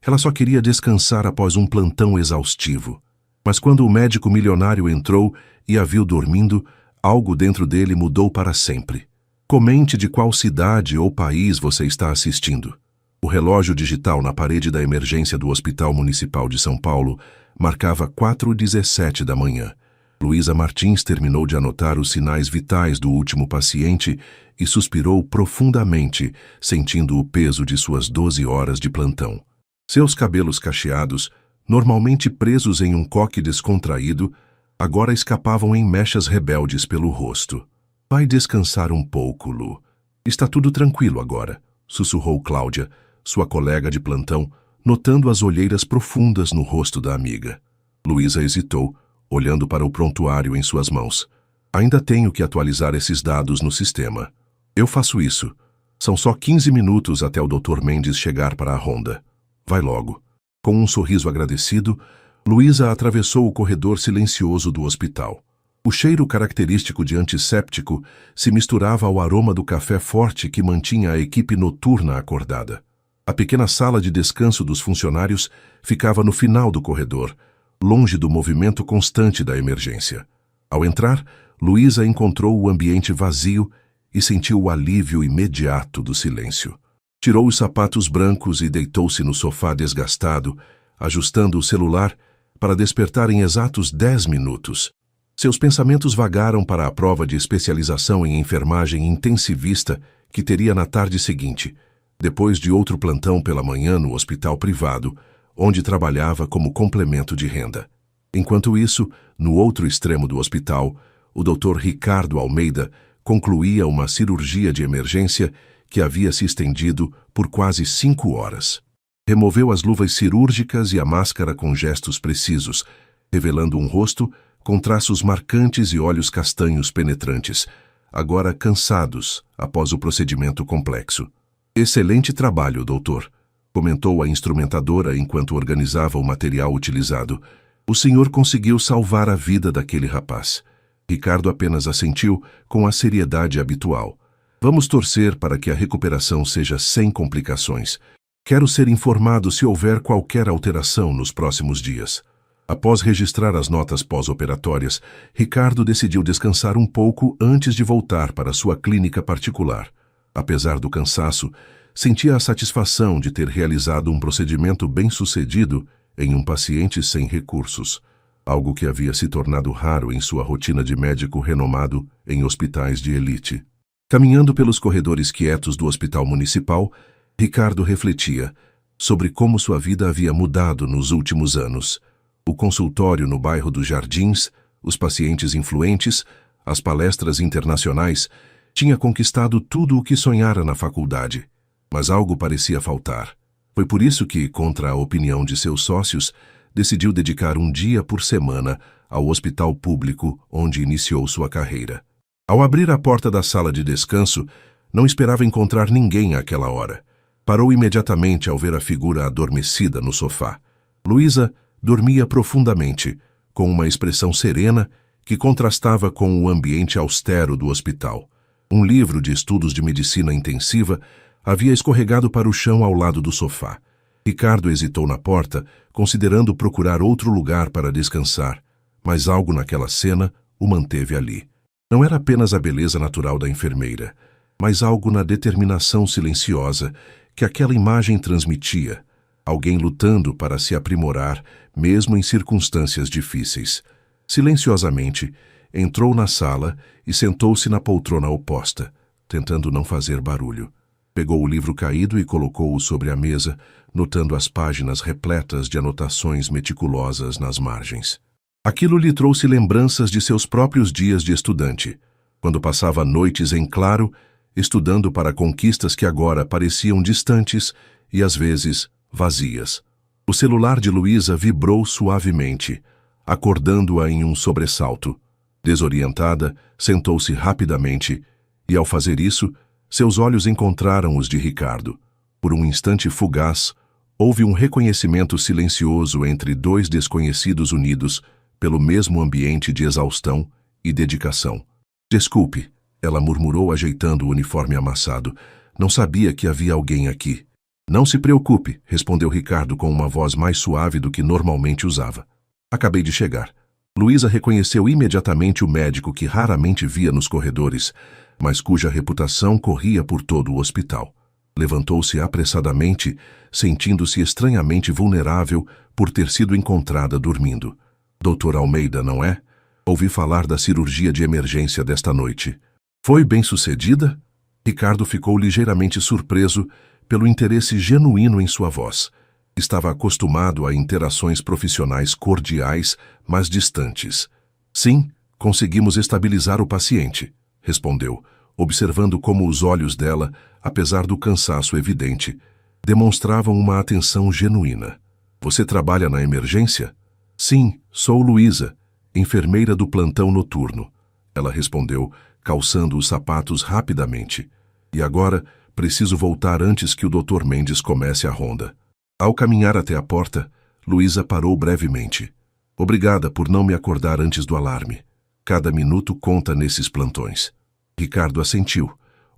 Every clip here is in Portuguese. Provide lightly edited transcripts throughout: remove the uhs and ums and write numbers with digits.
Ela só queria descansar após um plantão exaustivo. Mas quando o médico milionário entrou e a viu dormindo, algo dentro dele mudou para sempre. Comente de qual cidade ou país você está assistindo. O relógio digital na parede da emergência do Hospital Municipal de São Paulo marcava 4h17 da manhã. Luísa Martins terminou de anotar os sinais vitais do último paciente e suspirou profundamente, sentindo o peso de suas 12 horas de plantão. Seus cabelos cacheados, normalmente presos em um coque descontraído, agora escapavam em mechas rebeldes pelo rosto. Vai descansar um pouco, Lu. Está tudo tranquilo agora, sussurrou Cláudia, sua colega de plantão, notando as olheiras profundas no rosto da amiga. Luísa hesitou, olhando para o prontuário em suas mãos. Ainda tenho que atualizar esses dados no sistema. Eu faço isso. São só 15 minutos até o Dr. Mendes chegar para a ronda. Vai logo. Com um sorriso agradecido, Luísa atravessou o corredor silencioso do hospital. O cheiro característico de antisséptico se misturava ao aroma do café forte que mantinha a equipe noturna acordada. A pequena sala de descanso dos funcionários ficava no final do corredor, longe do movimento constante da emergência. Ao entrar, Luísa encontrou o ambiente vazio e sentiu o alívio imediato do silêncio. Tirou os sapatos brancos e deitou-se no sofá desgastado, ajustando o celular para despertar em exatos 10 minutos. Seus pensamentos vagaram para a prova de especialização em enfermagem intensivista que teria na tarde seguinte, depois de outro plantão pela manhã no hospital privado, onde trabalhava como complemento de renda. Enquanto isso, no outro extremo do hospital, o Dr. Ricardo Almeida concluía uma cirurgia de emergência que havia se estendido por quase 5 horas. Removeu as luvas cirúrgicas e a máscara com gestos precisos, revelando um rosto com traços marcantes e olhos castanhos penetrantes, agora cansados após o procedimento complexo. Excelente trabalho, doutor, comentou a instrumentadora enquanto organizava o material utilizado. O senhor conseguiu salvar a vida daquele rapaz. Ricardo apenas assentiu com a seriedade habitual. Vamos torcer para que a recuperação seja sem complicações. Quero ser informado se houver qualquer alteração nos próximos dias. Após registrar as notas pós-operatórias, Ricardo decidiu descansar um pouco antes de voltar para sua clínica particular. Apesar do cansaço, sentia a satisfação de ter realizado um procedimento bem-sucedido em um paciente sem recursos, algo que havia se tornado raro em sua rotina de médico renomado em hospitais de elite. Caminhando pelos corredores quietos do hospital municipal, Ricardo refletia sobre como sua vida havia mudado nos últimos anos. O consultório no bairro dos Jardins, os pacientes influentes, as palestras internacionais, tinha conquistado tudo o que sonhara na faculdade. Mas algo parecia faltar. Foi por isso que, contra a opinião de seus sócios, decidiu dedicar um dia por semana ao hospital público onde iniciou sua carreira. Ao abrir a porta da sala de descanso, não esperava encontrar ninguém àquela hora. Parou imediatamente ao ver a figura adormecida no sofá. Luísa dormia profundamente, com uma expressão serena que contrastava com o ambiente austero do hospital. Um livro de estudos de medicina intensiva havia escorregado para o chão ao lado do sofá. Ricardo hesitou na porta, considerando procurar outro lugar para descansar, mas algo naquela cena o manteve ali. Não era apenas a beleza natural da enfermeira, mas algo na determinação silenciosa que aquela imagem transmitia, alguém lutando para se aprimorar, mesmo em circunstâncias difíceis. Silenciosamente, entrou na sala e sentou-se na poltrona oposta, tentando não fazer barulho. Pegou o livro caído e colocou-o sobre a mesa, notando as páginas repletas de anotações meticulosas nas margens. Aquilo lhe trouxe lembranças de seus próprios dias de estudante, quando passava noites em claro, estudando para conquistas que agora pareciam distantes e, às vezes, vazias. O celular de Luísa vibrou suavemente, acordando-a em um sobressalto. Desorientada, sentou-se rapidamente e, ao fazer isso, seus olhos encontraram os de Ricardo. Por um instante fugaz, houve um reconhecimento silencioso entre dois desconhecidos unidos pelo mesmo ambiente de exaustão e dedicação. Desculpe, ela murmurou ajeitando o uniforme amassado. Não sabia que havia alguém aqui. Não se preocupe, respondeu Ricardo com uma voz mais suave do que normalmente usava. Acabei de chegar. Luísa reconheceu imediatamente o médico que raramente via nos corredores, mas cuja reputação corria por todo o hospital. Levantou-se apressadamente, sentindo-se estranhamente vulnerável por ter sido encontrada dormindo. Doutor Almeida, não é? Ouvi falar da cirurgia de emergência desta noite. Foi bem-sucedida? Ricardo ficou ligeiramente surpreso pelo interesse genuíno em sua voz. Estava acostumado a interações profissionais cordiais, mas distantes. Sim, conseguimos estabilizar o paciente, respondeu, observando como os olhos dela, apesar do cansaço evidente, demonstravam uma atenção genuína. Você trabalha na emergência? Sim, sou Luísa, enfermeira do plantão noturno. Ela respondeu, calçando os sapatos rapidamente. E agora, preciso voltar antes que o Dr. Mendes comece a ronda. Ao caminhar até a porta, Luísa parou brevemente. Obrigada por não me acordar antes do alarme. Cada minuto conta nesses plantões. Ricardo assentiu,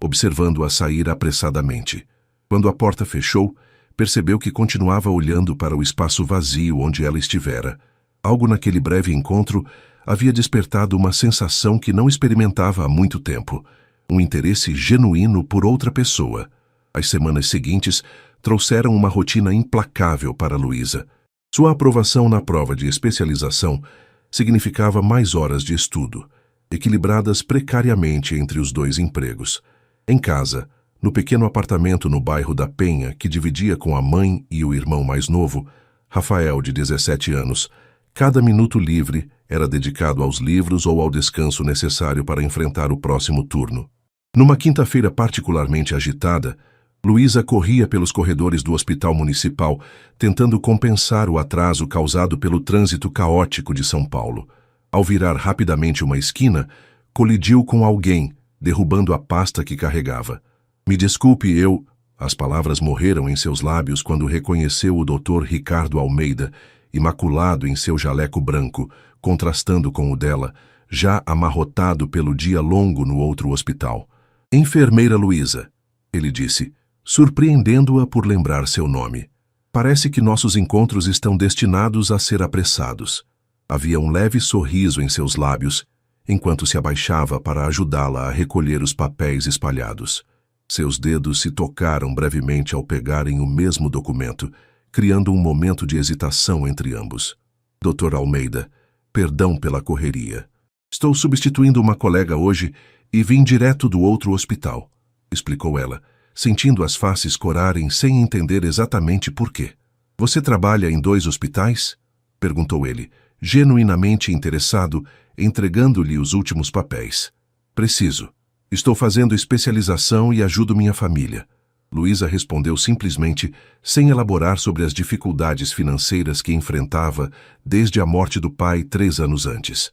observando-a sair apressadamente. Quando a porta fechou, percebeu que continuava olhando para o espaço vazio onde ela estivera. Algo naquele breve encontro havia despertado uma sensação que não experimentava há muito tempo, um interesse genuíno por outra pessoa. As semanas seguintes trouxeram uma rotina implacável para Luísa. Sua aprovação na prova de especialização significava mais horas de estudo, equilibradas precariamente entre os dois empregos. Em casa, no pequeno apartamento no bairro da Penha, que dividia com a mãe e o irmão mais novo, Rafael, de 17 anos, cada minuto livre era dedicado aos livros ou ao descanso necessário para enfrentar o próximo turno. Numa quinta-feira particularmente agitada, Luísa corria pelos corredores do hospital municipal, tentando compensar o atraso causado pelo trânsito caótico de São Paulo. Ao virar rapidamente uma esquina, colidiu com alguém, derrubando a pasta que carregava. Me desculpe, eu... As palavras morreram em seus lábios quando reconheceu o Dr. Ricardo Almeida, imaculado em seu jaleco branco, contrastando com o dela, já amarrotado pelo dia longo no outro hospital. Enfermeira Luísa, ele disse, surpreendendo-a por lembrar seu nome. Parece que nossos encontros estão destinados a ser apressados. Havia um leve sorriso em seus lábios, enquanto se abaixava para ajudá-la a recolher os papéis espalhados. Seus dedos se tocaram brevemente ao pegarem o mesmo documento, criando um momento de hesitação entre ambos. Dr. Almeida, perdão pela correria. Estou substituindo uma colega hoje e vim direto do outro hospital, explicou ela, sentindo as faces corarem sem entender exatamente por quê. Você trabalha em 2 hospitais? Perguntou ele, genuinamente interessado, entregando-lhe os últimos papéis. Preciso. Estou fazendo especialização e ajudo minha família. Luísa respondeu simplesmente, sem elaborar sobre as dificuldades financeiras que enfrentava desde a morte do pai 3 anos antes.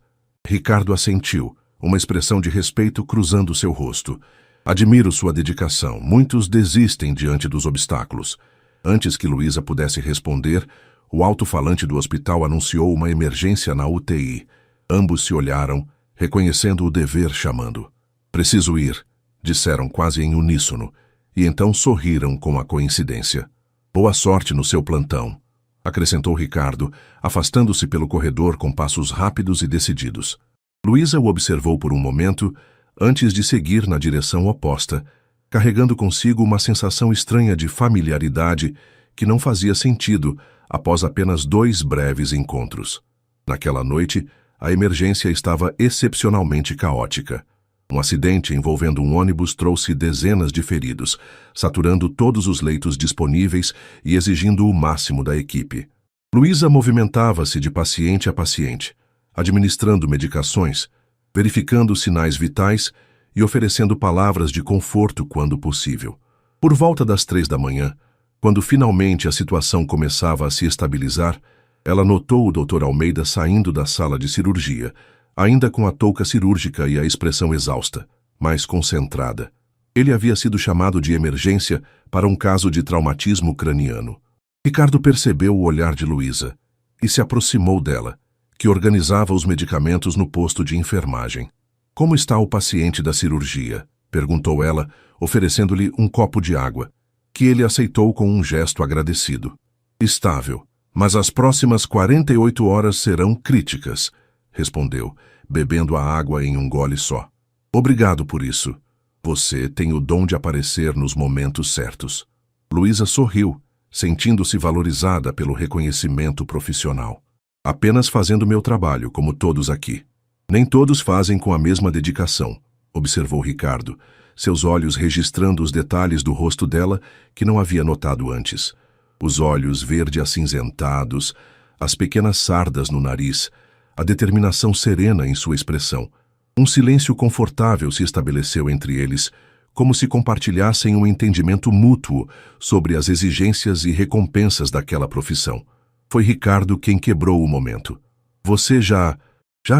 Ricardo assentiu, uma expressão de respeito cruzando seu rosto. Admiro sua dedicação. Muitos desistem diante dos obstáculos. Antes que Luísa pudesse responder, o alto-falante do hospital anunciou uma emergência na UTI. Ambos se olharam, reconhecendo o dever chamando. Preciso ir, disseram quase em uníssono, e então sorriram com a coincidência. Boa sorte no seu plantão, acrescentou Ricardo, afastando-se pelo corredor com passos rápidos e decididos. Luísa o observou por um momento, antes de seguir na direção oposta, carregando consigo uma sensação estranha de familiaridade que não fazia sentido após apenas 2 breves encontros. Naquela noite, a emergência estava excepcionalmente caótica. Um acidente envolvendo um ônibus trouxe dezenas de feridos, saturando todos os leitos disponíveis e exigindo o máximo da equipe. Luísa movimentava-se de paciente a paciente, administrando medicações, verificando sinais vitais e oferecendo palavras de conforto quando possível. Por volta das 3 da manhã, quando finalmente a situação começava a se estabilizar, ela notou o Dr. Almeida saindo da sala de cirurgia, ainda com a touca cirúrgica e a expressão exausta, mas concentrada. Ele havia sido chamado de emergência para um caso de traumatismo craniano. Ricardo percebeu o olhar de Luísa e se aproximou dela, que organizava os medicamentos no posto de enfermagem. Como está o paciente da cirurgia? Perguntou ela, oferecendo-lhe um copo de água. que ele aceitou com um gesto agradecido. Estável, mas as próximas 48 horas serão críticas, respondeu, bebendo a água em um gole só. Obrigado por isso. Você tem o dom de aparecer nos momentos certos. Luísa sorriu, sentindo-se valorizada pelo reconhecimento profissional. Apenas fazendo meu trabalho, como todos aqui. Nem todos fazem com a mesma dedicação, observou Ricardo, seus olhos registrando os detalhes do rosto dela que não havia notado antes. Os olhos verde-acinzentados, as pequenas sardas no nariz, a determinação serena em sua expressão. Um silêncio confortável se estabeleceu entre eles, como se compartilhassem um entendimento mútuo sobre as exigências e recompensas daquela profissão. Foi Ricardo quem quebrou o momento. Você já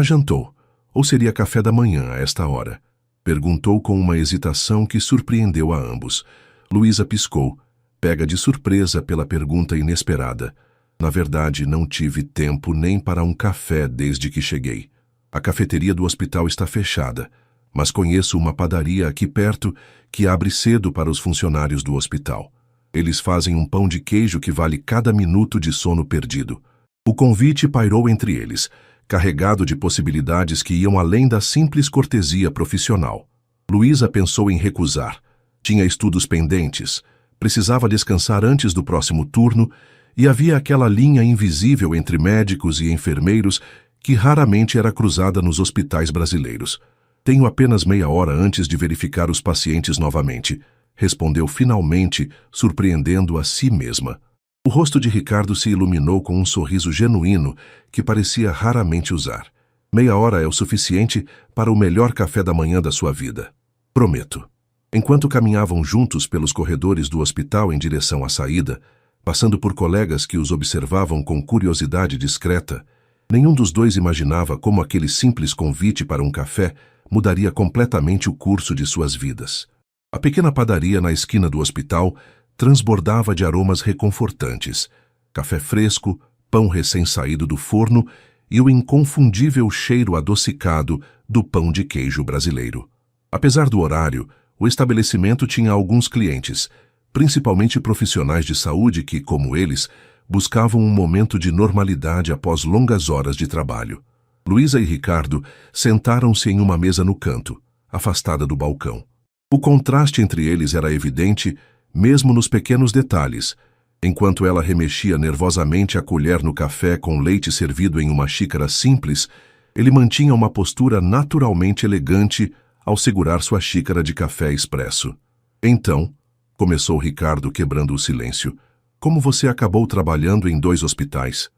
jantou? Ou seria café da manhã a esta hora? Perguntou com uma hesitação que surpreendeu a ambos. Luísa piscou, pega de surpresa pela pergunta inesperada. Na verdade, não tive tempo nem para um café desde que cheguei. A cafeteria do hospital está fechada, mas conheço uma padaria aqui perto que abre cedo para os funcionários do hospital. Eles fazem um pão de queijo que vale cada minuto de sono perdido. O convite pairou entre eles, carregado de possibilidades que iam além da simples cortesia profissional. Luísa pensou em recusar. Tinha estudos pendentes, precisava descansar antes do próximo turno e havia aquela linha invisível entre médicos e enfermeiros que raramente era cruzada nos hospitais brasileiros. Tenho apenas meia hora antes de verificar os pacientes novamente, respondeu finalmente, surpreendendo a si mesma. O rosto de Ricardo se iluminou com um sorriso genuíno que parecia raramente usar. Meia hora é o suficiente para o melhor café da manhã da sua vida. Prometo. Enquanto caminhavam juntos pelos corredores do hospital em direção à saída, passando por colegas que os observavam com curiosidade discreta, nenhum dos dois imaginava como aquele simples convite para um café mudaria completamente o curso de suas vidas. A pequena padaria na esquina do hospital transbordava de aromas reconfortantes, café fresco, pão recém-saído do forno e o inconfundível cheiro adocicado do pão de queijo brasileiro. Apesar do horário, o estabelecimento tinha alguns clientes, principalmente profissionais de saúde que, como eles, buscavam um momento de normalidade após longas horas de trabalho. Luísa e Ricardo sentaram-se em uma mesa no canto, afastada do balcão. O contraste entre eles era evidente, mesmo nos pequenos detalhes. Enquanto ela remexia nervosamente a colher no café com leite servido em uma xícara simples, ele mantinha uma postura naturalmente elegante ao segurar sua xícara de café expresso. Então, começou Ricardo quebrando o silêncio, como você acabou trabalhando em 2 hospitais?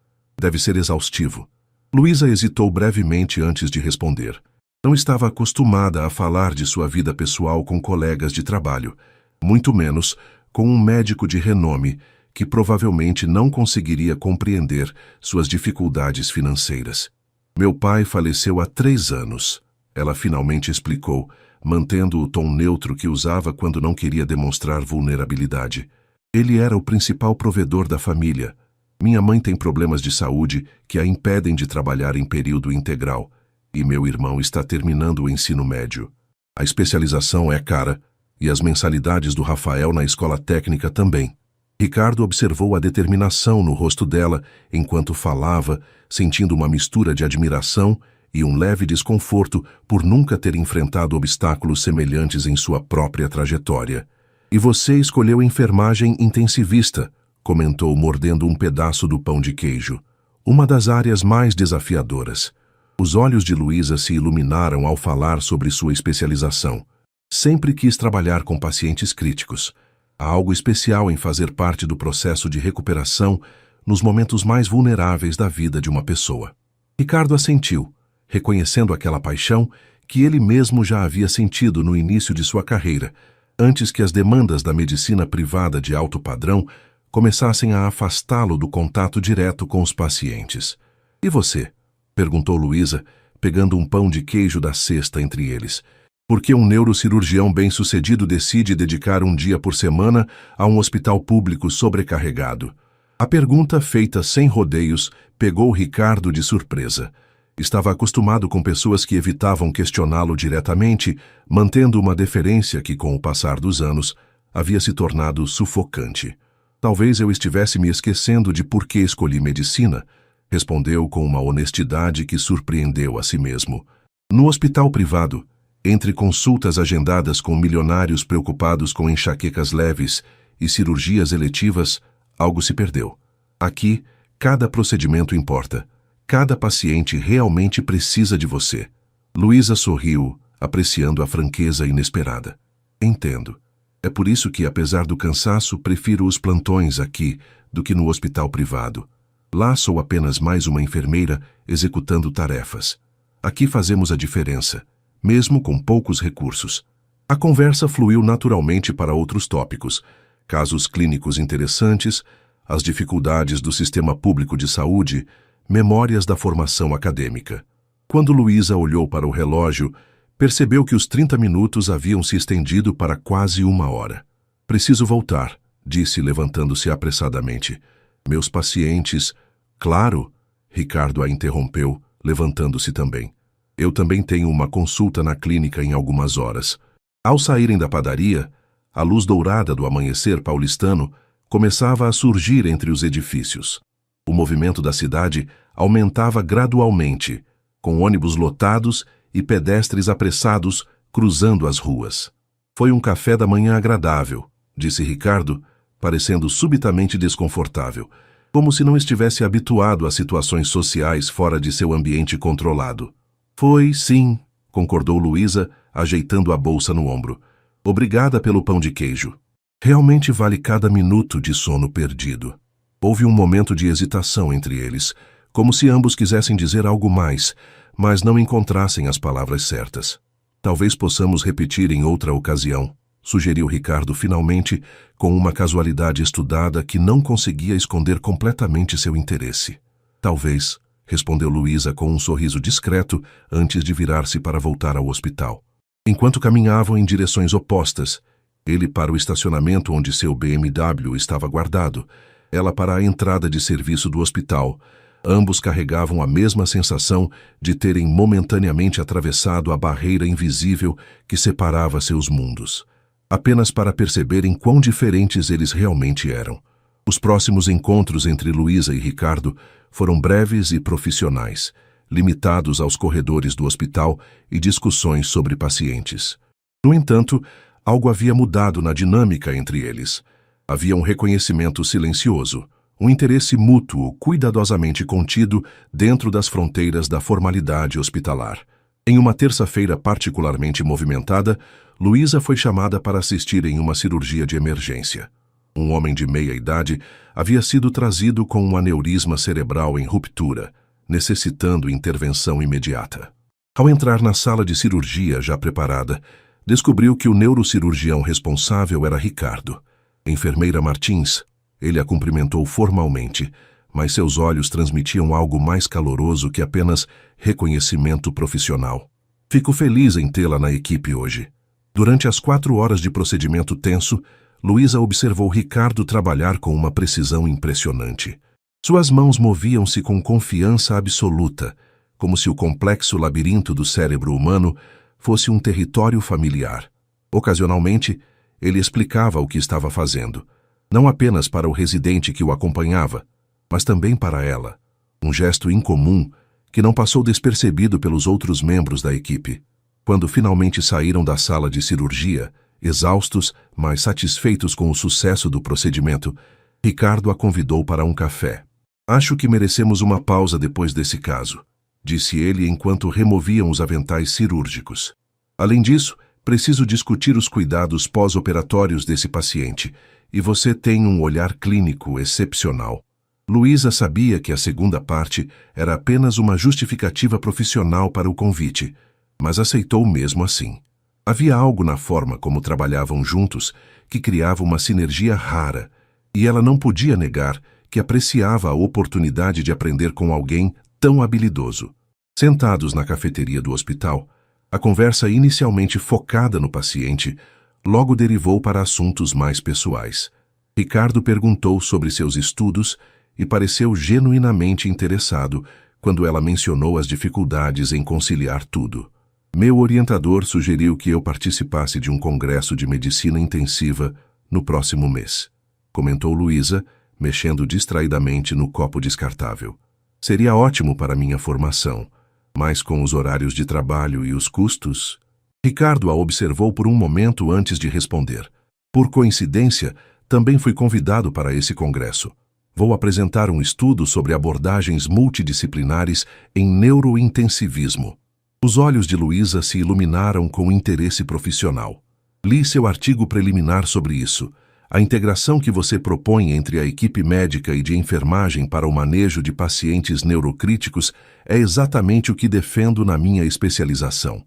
Deve ser exaustivo. Luísa hesitou brevemente antes de responder. Não estava acostumada a falar de sua vida pessoal com colegas de trabalho, muito menos com um médico de renome que provavelmente não conseguiria compreender suas dificuldades financeiras. Meu pai faleceu há 3 anos, ela finalmente explicou, mantendo o tom neutro que usava quando não queria demonstrar vulnerabilidade. Ele era o principal provedor da família. Minha mãe tem problemas de saúde que a impedem de trabalhar em período integral, e meu irmão está terminando o ensino médio. A especialização é cara, e as mensalidades do Rafael na escola técnica também. Ricardo observou a determinação no rosto dela enquanto falava, sentindo uma mistura de admiração e um leve desconforto por nunca ter enfrentado obstáculos semelhantes em sua própria trajetória. E você escolheu enfermagem intensivista, comentou mordendo um pedaço do pão de queijo. Uma das áreas mais desafiadoras. Os olhos de Luísa se iluminaram ao falar sobre sua especialização. Sempre quis trabalhar com pacientes críticos. Há algo especial em fazer parte do processo de recuperação nos momentos mais vulneráveis da vida de uma pessoa. Ricardo assentiu, reconhecendo aquela paixão que ele mesmo já havia sentido no início de sua carreira, antes que as demandas da medicina privada de alto padrão começassem a afastá-lo do contato direto com os pacientes. E você? Perguntou Luísa, pegando um pão de queijo da cesta entre eles. Por que um neurocirurgião bem-sucedido decide dedicar um dia por semana a um hospital público sobrecarregado? A pergunta, feita sem rodeios, pegou Ricardo de surpresa. Estava acostumado com pessoas que evitavam questioná-lo diretamente, mantendo uma deferência que, com o passar dos anos, havia se tornado sufocante. Talvez eu estivesse me esquecendo de por que escolhi medicina, respondeu com uma honestidade que surpreendeu a si mesmo. No hospital privado, entre consultas agendadas com milionários preocupados com enxaquecas leves e cirurgias eletivas, algo se perdeu. Aqui, cada procedimento importa. Cada paciente realmente precisa de você. Luísa sorriu, apreciando a franqueza inesperada. Entendo. É por isso que, apesar do cansaço, prefiro os plantões aqui do que no hospital privado. Lá sou apenas mais uma enfermeira executando tarefas. Aqui fazemos a diferença, mesmo com poucos recursos. A conversa fluiu naturalmente para outros tópicos, casos clínicos interessantes, as dificuldades do sistema público de saúde, memórias da formação acadêmica. Quando Luísa olhou para o relógio, percebeu que os 30 minutos haviam se estendido para quase 1 hora. Preciso voltar, disse, levantando-se apressadamente. Meus pacientes... Claro, Ricardo a interrompeu, levantando-se também. Eu também tenho uma consulta na clínica em algumas horas. Ao saírem da padaria, a luz dourada do amanhecer paulistano começava a surgir entre os edifícios. O movimento da cidade aumentava gradualmente, com ônibus lotados e pedestres apressados cruzando as ruas. Foi um café da manhã agradável, disse Ricardo, parecendo subitamente desconfortável, como se não estivesse habituado a situações sociais fora de seu ambiente controlado. Foi, sim, concordou Luísa, ajeitando a bolsa no ombro. Obrigada pelo pão de queijo. Realmente vale cada minuto de sono perdido. Houve um momento de hesitação entre eles, como se ambos quisessem dizer algo mais, mas não encontrassem as palavras certas. Talvez possamos repetir em outra ocasião, sugeriu Ricardo finalmente, com uma casualidade estudada que não conseguia esconder completamente seu interesse. Talvez, respondeu Luísa com um sorriso discreto antes de virar-se para voltar ao hospital. Enquanto caminhavam em direções opostas, ele para o estacionamento onde seu BMW estava guardado, ela para a entrada de serviço do hospital, ambos carregavam a mesma sensação de terem momentaneamente atravessado a barreira invisível que separava seus mundos, apenas para perceberem quão diferentes eles realmente eram. Os próximos encontros entre Luísa e Ricardo foram breves e profissionais, limitados aos corredores do hospital e discussões sobre pacientes. No entanto, algo havia mudado na dinâmica entre eles. Havia um reconhecimento silencioso, um interesse mútuo cuidadosamente contido dentro das fronteiras da formalidade hospitalar. Em uma terça-feira particularmente movimentada, Luísa foi chamada para assistir em uma cirurgia de emergência. Um homem de meia idade havia sido trazido com um aneurisma cerebral em ruptura, necessitando intervenção imediata. Ao entrar na sala de cirurgia já preparada, descobriu que o neurocirurgião responsável era Ricardo. Enfermeira Martins, ele a cumprimentou formalmente, mas seus olhos transmitiam algo mais caloroso que apenas reconhecimento profissional. Fico feliz em tê-la na equipe hoje. Durante as 4 horas de procedimento tenso, Luísa observou Ricardo trabalhar com uma precisão impressionante. Suas mãos moviam-se com confiança absoluta, como se o complexo labirinto do cérebro humano fosse um território familiar. Ocasionalmente, ele explicava o que estava fazendo, não apenas para o residente que o acompanhava, mas também para ela, um gesto incomum que não passou despercebido pelos outros membros da equipe. Quando finalmente saíram da sala de cirurgia, exaustos, mas satisfeitos com o sucesso do procedimento, Ricardo a convidou para um café. Acho que merecemos uma pausa depois desse caso, disse ele enquanto removiam os aventais cirúrgicos. Além disso, preciso discutir os cuidados pós-operatórios desse paciente, e você tem um olhar clínico excepcional. Luísa sabia que a segunda parte era apenas uma justificativa profissional para o convite, mas aceitou mesmo assim. Havia algo na forma como trabalhavam juntos que criava uma sinergia rara, e ela não podia negar que apreciava a oportunidade de aprender com alguém tão habilidoso. Sentados na cafeteria do hospital, a conversa inicialmente focada no paciente logo derivou para assuntos mais pessoais. Ricardo perguntou sobre seus estudos e pareceu genuinamente interessado quando ela mencionou as dificuldades em conciliar tudo. Meu orientador sugeriu que eu participasse de um congresso de medicina intensiva no próximo mês, comentou Luísa, mexendo distraidamente no copo descartável. Seria ótimo para minha formação, mas com os horários de trabalho e os custos... Ricardo a observou por um momento antes de responder. Por coincidência, também fui convidado para esse congresso. Vou apresentar um estudo sobre abordagens multidisciplinares em neurointensivismo. Os olhos de Luísa se iluminaram com interesse profissional. Li seu artigo preliminar sobre isso. A integração que você propõe entre a equipe médica e de enfermagem para o manejo de pacientes neurocríticos é exatamente o que defendo na minha especialização.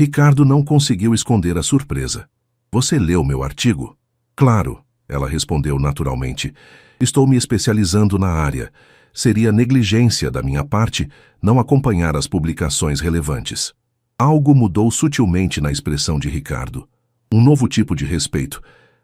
Ricardo não conseguiu esconder a surpresa. Você leu meu artigo? Claro, ela respondeu naturalmente. Estou me especializando na área. Seria negligência da minha parte não acompanhar as publicações relevantes. Algo mudou sutilmente na expressão de Ricardo. Um novo tipo de respeito,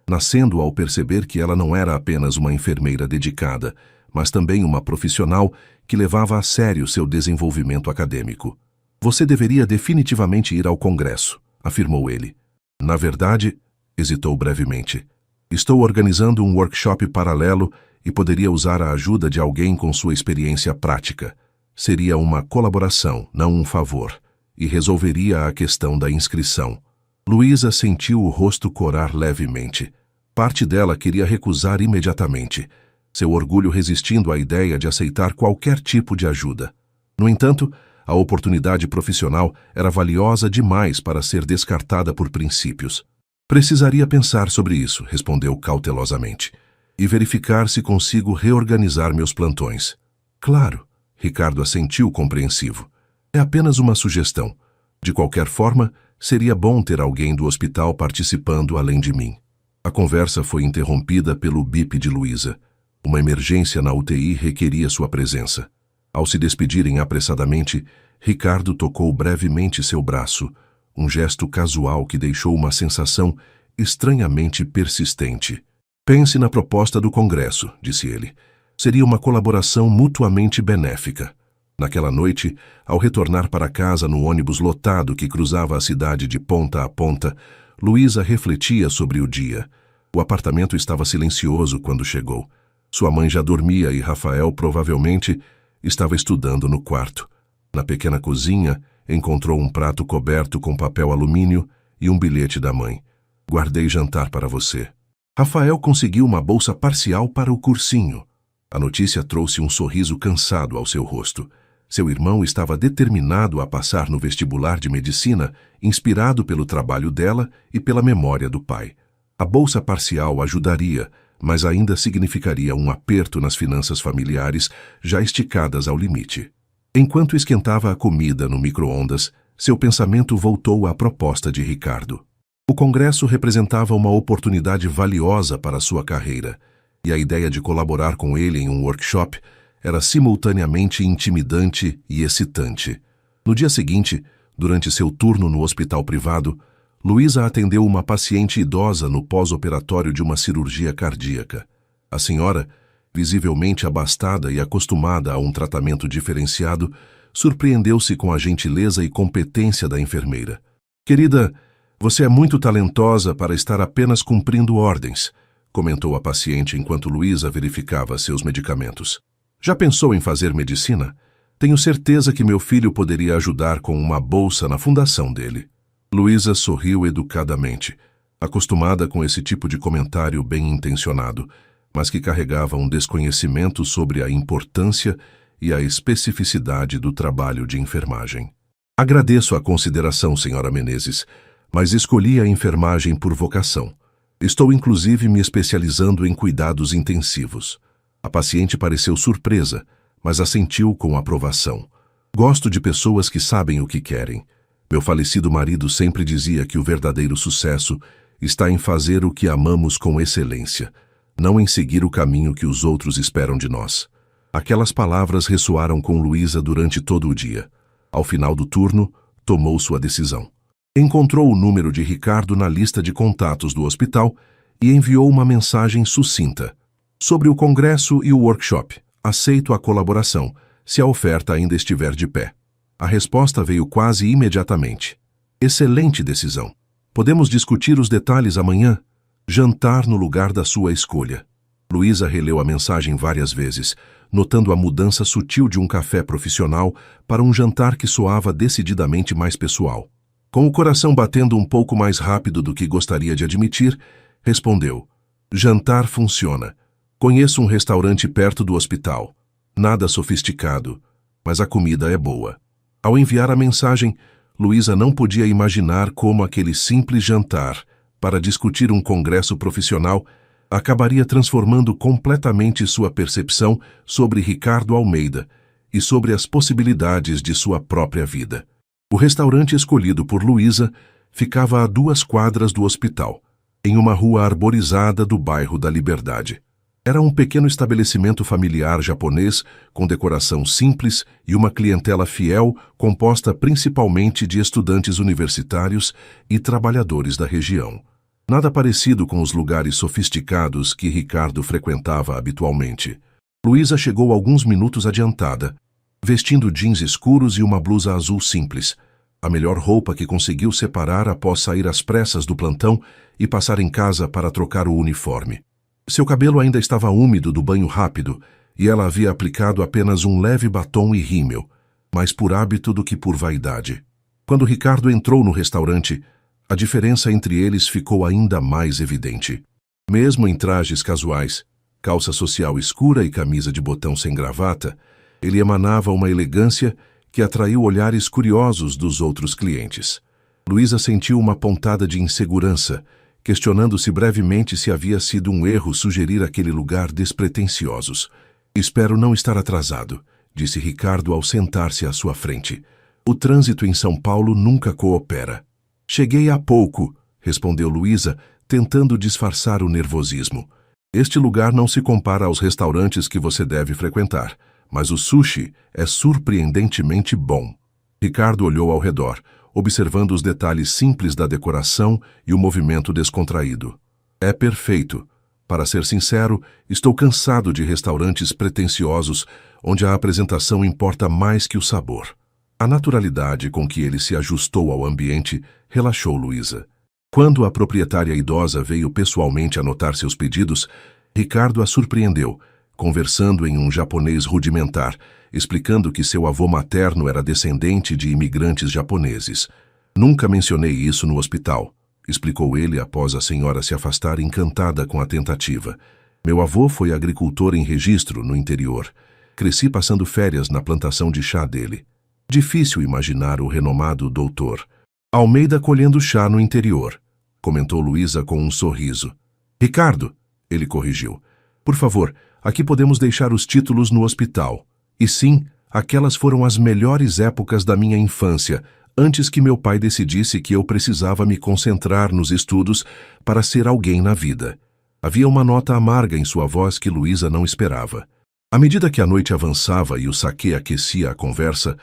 nascendo ao perceber que ela não era apenas uma enfermeira dedicada, mas também uma profissional que levava a sério seu desenvolvimento acadêmico. Você deveria definitivamente ir ao congresso, afirmou ele. Na verdade, hesitou brevemente. Estou organizando um workshop paralelo e poderia usar a ajuda de alguém com sua experiência prática. Seria uma colaboração, não um favor, e resolveria a questão da inscrição. Luísa sentiu o rosto corar levemente. Parte dela queria recusar imediatamente, seu orgulho resistindo à ideia de aceitar qualquer tipo de ajuda. No entanto, a oportunidade profissional era valiosa demais para ser descartada por princípios. Precisaria pensar sobre isso, respondeu cautelosamente, e verificar se consigo reorganizar meus plantões. Claro, Ricardo assentiu compreensivo. É apenas uma sugestão. De qualquer forma, seria bom ter alguém do hospital participando além de mim. A conversa foi interrompida pelo bip de Luísa. Uma emergência na UTI requeria sua presença. Ao se despedirem apressadamente, Ricardo tocou brevemente seu braço, um gesto casual que deixou uma sensação estranhamente persistente. Pense na proposta do congresso, disse ele. Seria uma colaboração mutuamente benéfica. Naquela noite, ao retornar para casa no ônibus lotado que cruzava a cidade de ponta a ponta, Luísa refletia sobre o dia. O apartamento estava silencioso quando chegou. Sua mãe já dormia e Rafael, provavelmente, estava estudando no quarto. Na pequena cozinha, encontrou um prato coberto com papel alumínio e um bilhete da mãe. Guardei jantar para você. Rafael conseguiu uma bolsa parcial para o cursinho. A notícia trouxe um sorriso cansado ao seu rosto. Seu irmão estava determinado a passar no vestibular de medicina, inspirado pelo trabalho dela e pela memória do pai. A bolsa parcial ajudaria, mas ainda significaria um aperto nas finanças familiares, já esticadas ao limite. Enquanto esquentava a comida no micro-ondas, seu pensamento voltou à proposta de Ricardo. O congresso representava uma oportunidade valiosa para sua carreira, e a ideia de colaborar com ele em um workshop era simultaneamente intimidante e excitante. No dia seguinte, durante seu turno no hospital privado, Luísa atendeu uma paciente idosa no pós-operatório de uma cirurgia cardíaca. A senhora, visivelmente abastada e acostumada a um tratamento diferenciado, surpreendeu-se com a gentileza e competência da enfermeira. Querida, você é muito talentosa para estar apenas cumprindo ordens, comentou a paciente enquanto Luísa verificava seus medicamentos. Já pensou em fazer medicina? Tenho certeza que meu filho poderia ajudar com uma bolsa na fundação dele. Luísa sorriu educadamente, acostumada com esse tipo de comentário bem-intencionado, mas que carregava um desconhecimento sobre a importância e a especificidade do trabalho de enfermagem. Agradeço a consideração, senhora Menezes, mas escolhi a enfermagem por vocação. Estou inclusive me especializando em cuidados intensivos. A paciente pareceu surpresa, mas assentiu com aprovação. Gosto de pessoas que sabem o que querem. Meu falecido marido sempre dizia que o verdadeiro sucesso está em fazer o que amamos com excelência, não em seguir o caminho que os outros esperam de nós. Aquelas palavras ressoaram com Luísa durante todo o dia. Ao final do turno, tomou sua decisão. Encontrou o número de Ricardo na lista de contatos do hospital e enviou uma mensagem sucinta. Sobre o congresso e o workshop, aceito a colaboração, se a oferta ainda estiver de pé. A resposta veio quase imediatamente. Excelente decisão. Podemos discutir os detalhes amanhã? Jantar no lugar da sua escolha. Luísa releu a mensagem várias vezes, notando a mudança sutil de um café profissional para um jantar que soava decididamente mais pessoal. Com o coração batendo um pouco mais rápido do que gostaria de admitir, respondeu: jantar funciona. Conheço um restaurante perto do hospital. Nada sofisticado, mas a comida é boa. Ao enviar a mensagem, Luísa não podia imaginar como aquele simples jantar, para discutir um congresso profissional, acabaria transformando completamente sua percepção sobre Ricardo Almeida e sobre as possibilidades de sua própria vida. O restaurante escolhido por Luísa ficava a 2 quadras do hospital, em uma rua arborizada do bairro da Liberdade. Era um pequeno estabelecimento familiar japonês com decoração simples e uma clientela fiel composta principalmente de estudantes universitários e trabalhadores da região. Nada parecido com os lugares sofisticados que Ricardo frequentava habitualmente. Luísa chegou alguns minutos adiantada, vestindo jeans escuros e uma blusa azul simples, a melhor roupa que conseguiu separar após sair às pressas do plantão e passar em casa para trocar o uniforme. Seu cabelo ainda estava úmido do banho rápido e ela havia aplicado apenas um leve batom e rímel, mais por hábito do que por vaidade. Quando Ricardo entrou no restaurante, a diferença entre eles ficou ainda mais evidente. Mesmo em trajes casuais, calça social escura e camisa de botão sem gravata, ele emanava uma elegância que atraiu olhares curiosos dos outros clientes. Luísa sentiu uma pontada de insegurança, questionando-se brevemente se havia sido um erro sugerir aquele lugar despretensiosos. Espero não estar atrasado, disse Ricardo ao sentar-se à sua frente. O trânsito em São Paulo nunca coopera. Cheguei há pouco, respondeu Luísa, tentando disfarçar o nervosismo. Este lugar não se compara aos restaurantes que você deve frequentar, mas o sushi é surpreendentemente bom. Ricardo olhou ao redor, observando os detalhes simples da decoração e o movimento descontraído. É perfeito. Para ser sincero, estou cansado de restaurantes pretensiosos onde a apresentação importa mais que o sabor. A naturalidade com que ele se ajustou ao ambiente relaxou Luísa. Quando a proprietária idosa veio pessoalmente anotar seus pedidos, Ricardo a surpreendeu, conversando em um japonês rudimentar, explicando que seu avô materno era descendente de imigrantes japoneses. Nunca mencionei isso no hospital, explicou ele após a senhora se afastar encantada com a tentativa. Meu avô foi agricultor em Registro, no interior. Cresci passando férias na plantação de chá dele. Difícil imaginar o renomado doutor Almeida colhendo chá no interior, comentou Luísa com um sorriso. Ricardo, ele corrigiu. Por favor, aqui podemos deixar os títulos no hospital. E sim, aquelas foram as melhores épocas da minha infância, antes que meu pai decidisse que eu precisava me concentrar nos estudos para ser alguém na vida. Havia uma nota amarga em sua voz que Luísa não esperava. À medida que a noite avançava e o saquê aquecia a conversa,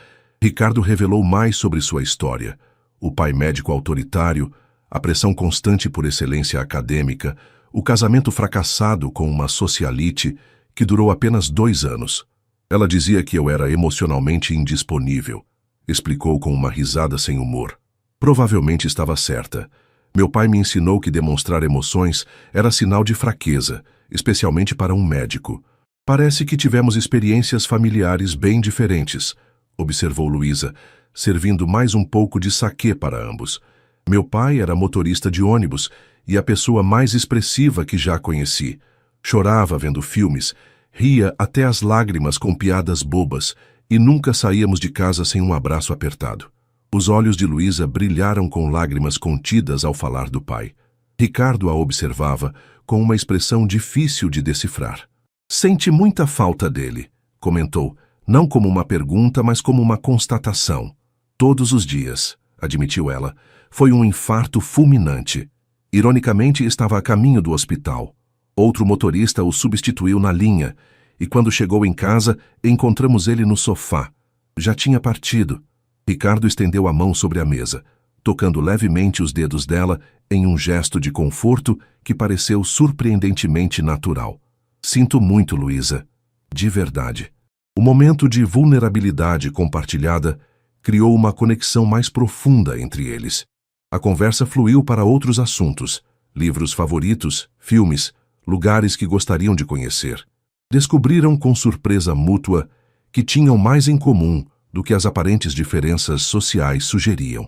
Ricardo revelou mais sobre sua história. O pai médico autoritário, a pressão constante por excelência acadêmica, o casamento fracassado com uma socialite que durou apenas 2 anos. Ela dizia que eu era emocionalmente indisponível, explicou com uma risada sem humor. Provavelmente estava certa. Meu pai me ensinou que demonstrar emoções era sinal de fraqueza, especialmente para um médico. Parece que tivemos experiências familiares bem diferentes, observou Luísa, servindo mais um pouco de saquê para ambos. Meu pai era motorista de ônibus e a pessoa mais expressiva que já conheci. Chorava vendo filmes, ria até as lágrimas com piadas bobas e nunca saíamos de casa sem um abraço apertado. Os olhos de Luísa brilharam com lágrimas contidas ao falar do pai. Ricardo a observava com uma expressão difícil de decifrar. Sente muita falta dele, comentou, não como uma pergunta, mas como uma constatação. Todos os dias, admitiu ela, foi um infarto fulminante. Ironicamente, estava a caminho do hospital. Outro motorista o substituiu na linha, e quando chegou em casa, encontramos ele no sofá. Já tinha partido. Ricardo estendeu a mão sobre a mesa, tocando levemente os dedos dela em um gesto de conforto que pareceu surpreendentemente natural. Sinto muito, Luísa. De verdade. O momento de vulnerabilidade compartilhada criou uma conexão mais profunda entre eles. A conversa fluiu para outros assuntos, livros favoritos, filmes, lugares que gostariam de conhecer. Descobriram com surpresa mútua que tinham mais em comum do que as aparentes diferenças sociais sugeriam.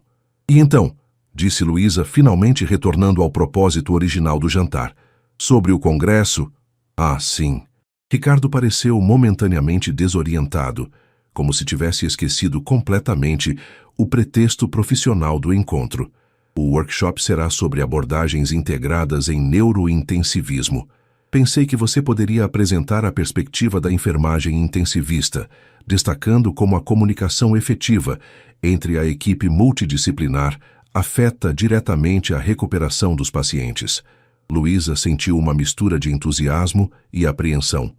E então, disse Luísa, finalmente retornando ao propósito original do jantar, sobre o congresso? Ah, sim. Ricardo pareceu momentaneamente desorientado, como se tivesse esquecido completamente o pretexto profissional do encontro. O workshop será sobre abordagens integradas em neurointensivismo. Pensei que você poderia apresentar a perspectiva da enfermagem intensivista, destacando como a comunicação efetiva entre a equipe multidisciplinar afeta diretamente a recuperação dos pacientes. Luísa sentiu uma mistura de entusiasmo e apreensão.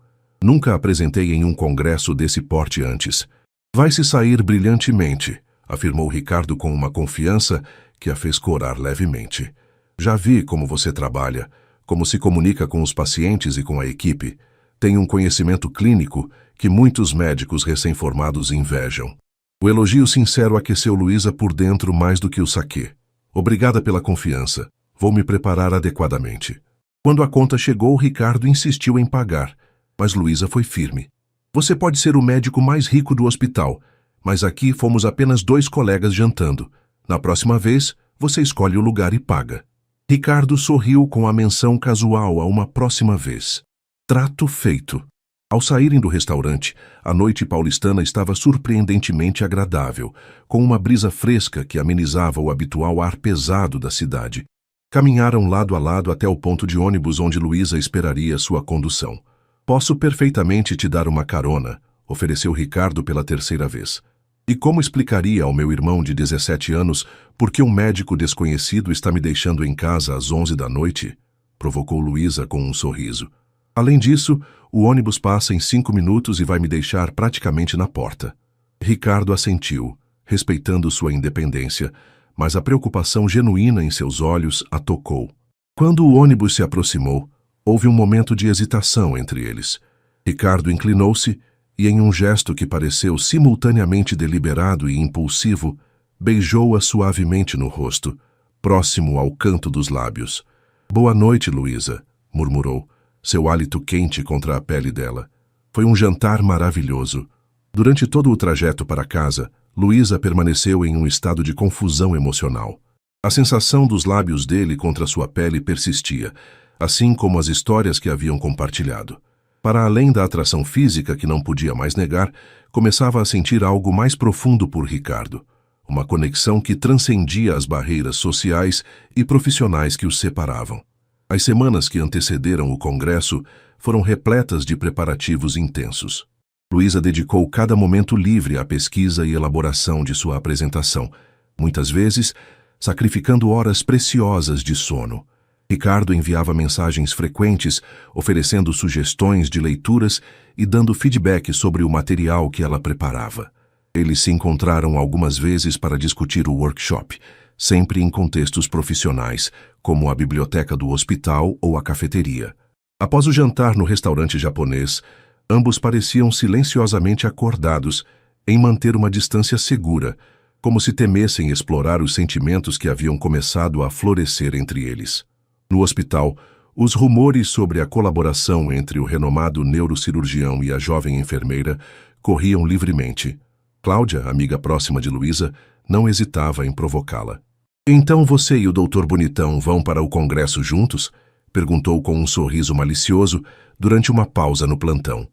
Nunca apresentei em um congresso desse porte antes. Vai se sair brilhantemente, afirmou Ricardo com uma confiança que a fez corar levemente. Já vi como você trabalha, como se comunica com os pacientes e com a equipe. Tem um conhecimento clínico que muitos médicos recém-formados invejam. O elogio sincero aqueceu Luísa por dentro mais do que o saquê. Obrigada pela confiança. Vou me preparar adequadamente. Quando a conta chegou, Ricardo insistiu em pagar, mas Luísa foi firme. Você pode ser o médico mais rico do hospital, mas aqui fomos apenas 2 colegas jantando. Na próxima vez, você escolhe o lugar e paga. Ricardo sorriu com a menção casual a uma próxima vez. Trato feito. Ao saírem do restaurante, a noite paulistana estava surpreendentemente agradável, com uma brisa fresca que amenizava o habitual ar pesado da cidade. Caminharam lado a lado até o ponto de ônibus onde Luísa esperaria sua condução. Posso perfeitamente te dar uma carona, ofereceu Ricardo pela 3ª vez. E como explicaria ao meu irmão de 17 anos por que um médico desconhecido está me deixando em casa às 11 da noite? Provocou Luísa com um sorriso. Além disso, o ônibus passa em 5 minutos e vai me deixar praticamente na porta. Ricardo assentiu, respeitando sua independência, mas a preocupação genuína em seus olhos a tocou. Quando o ônibus se aproximou, houve um momento de hesitação entre eles. Ricardo inclinou-se e, em um gesto que pareceu simultaneamente deliberado e impulsivo, beijou-a suavemente no rosto, próximo ao canto dos lábios. Boa noite, Luísa, murmurou, seu hálito quente contra a pele dela. Foi um jantar maravilhoso. Durante todo o trajeto para casa, Luísa permaneceu em um estado de confusão emocional. A sensação dos lábios dele contra sua pele persistia, assim como as histórias que haviam compartilhado. Para além da atração física que não podia mais negar, começava a sentir algo mais profundo por Ricardo. Uma conexão que transcendia as barreiras sociais e profissionais que os separavam. As semanas que antecederam o congresso foram repletas de preparativos intensos. Luísa dedicou cada momento livre à pesquisa e elaboração de sua apresentação, muitas vezes sacrificando horas preciosas de sono. Ricardo enviava mensagens frequentes, oferecendo sugestões de leituras e dando feedback sobre o material que ela preparava. Eles se encontraram algumas vezes para discutir o workshop, sempre em contextos profissionais, como a biblioteca do hospital ou a cafeteria. Após o jantar no restaurante japonês, ambos pareciam silenciosamente acordados em manter uma distância segura, como se temessem explorar os sentimentos que haviam começado a florescer entre eles. No hospital, os rumores sobre a colaboração entre o renomado neurocirurgião e a jovem enfermeira corriam livremente. Cláudia, amiga próxima de Luísa, não hesitava em provocá-la. Então você e o Dr. Bonitão vão para o congresso juntos? Perguntou com um sorriso malicioso durante uma pausa no plantão.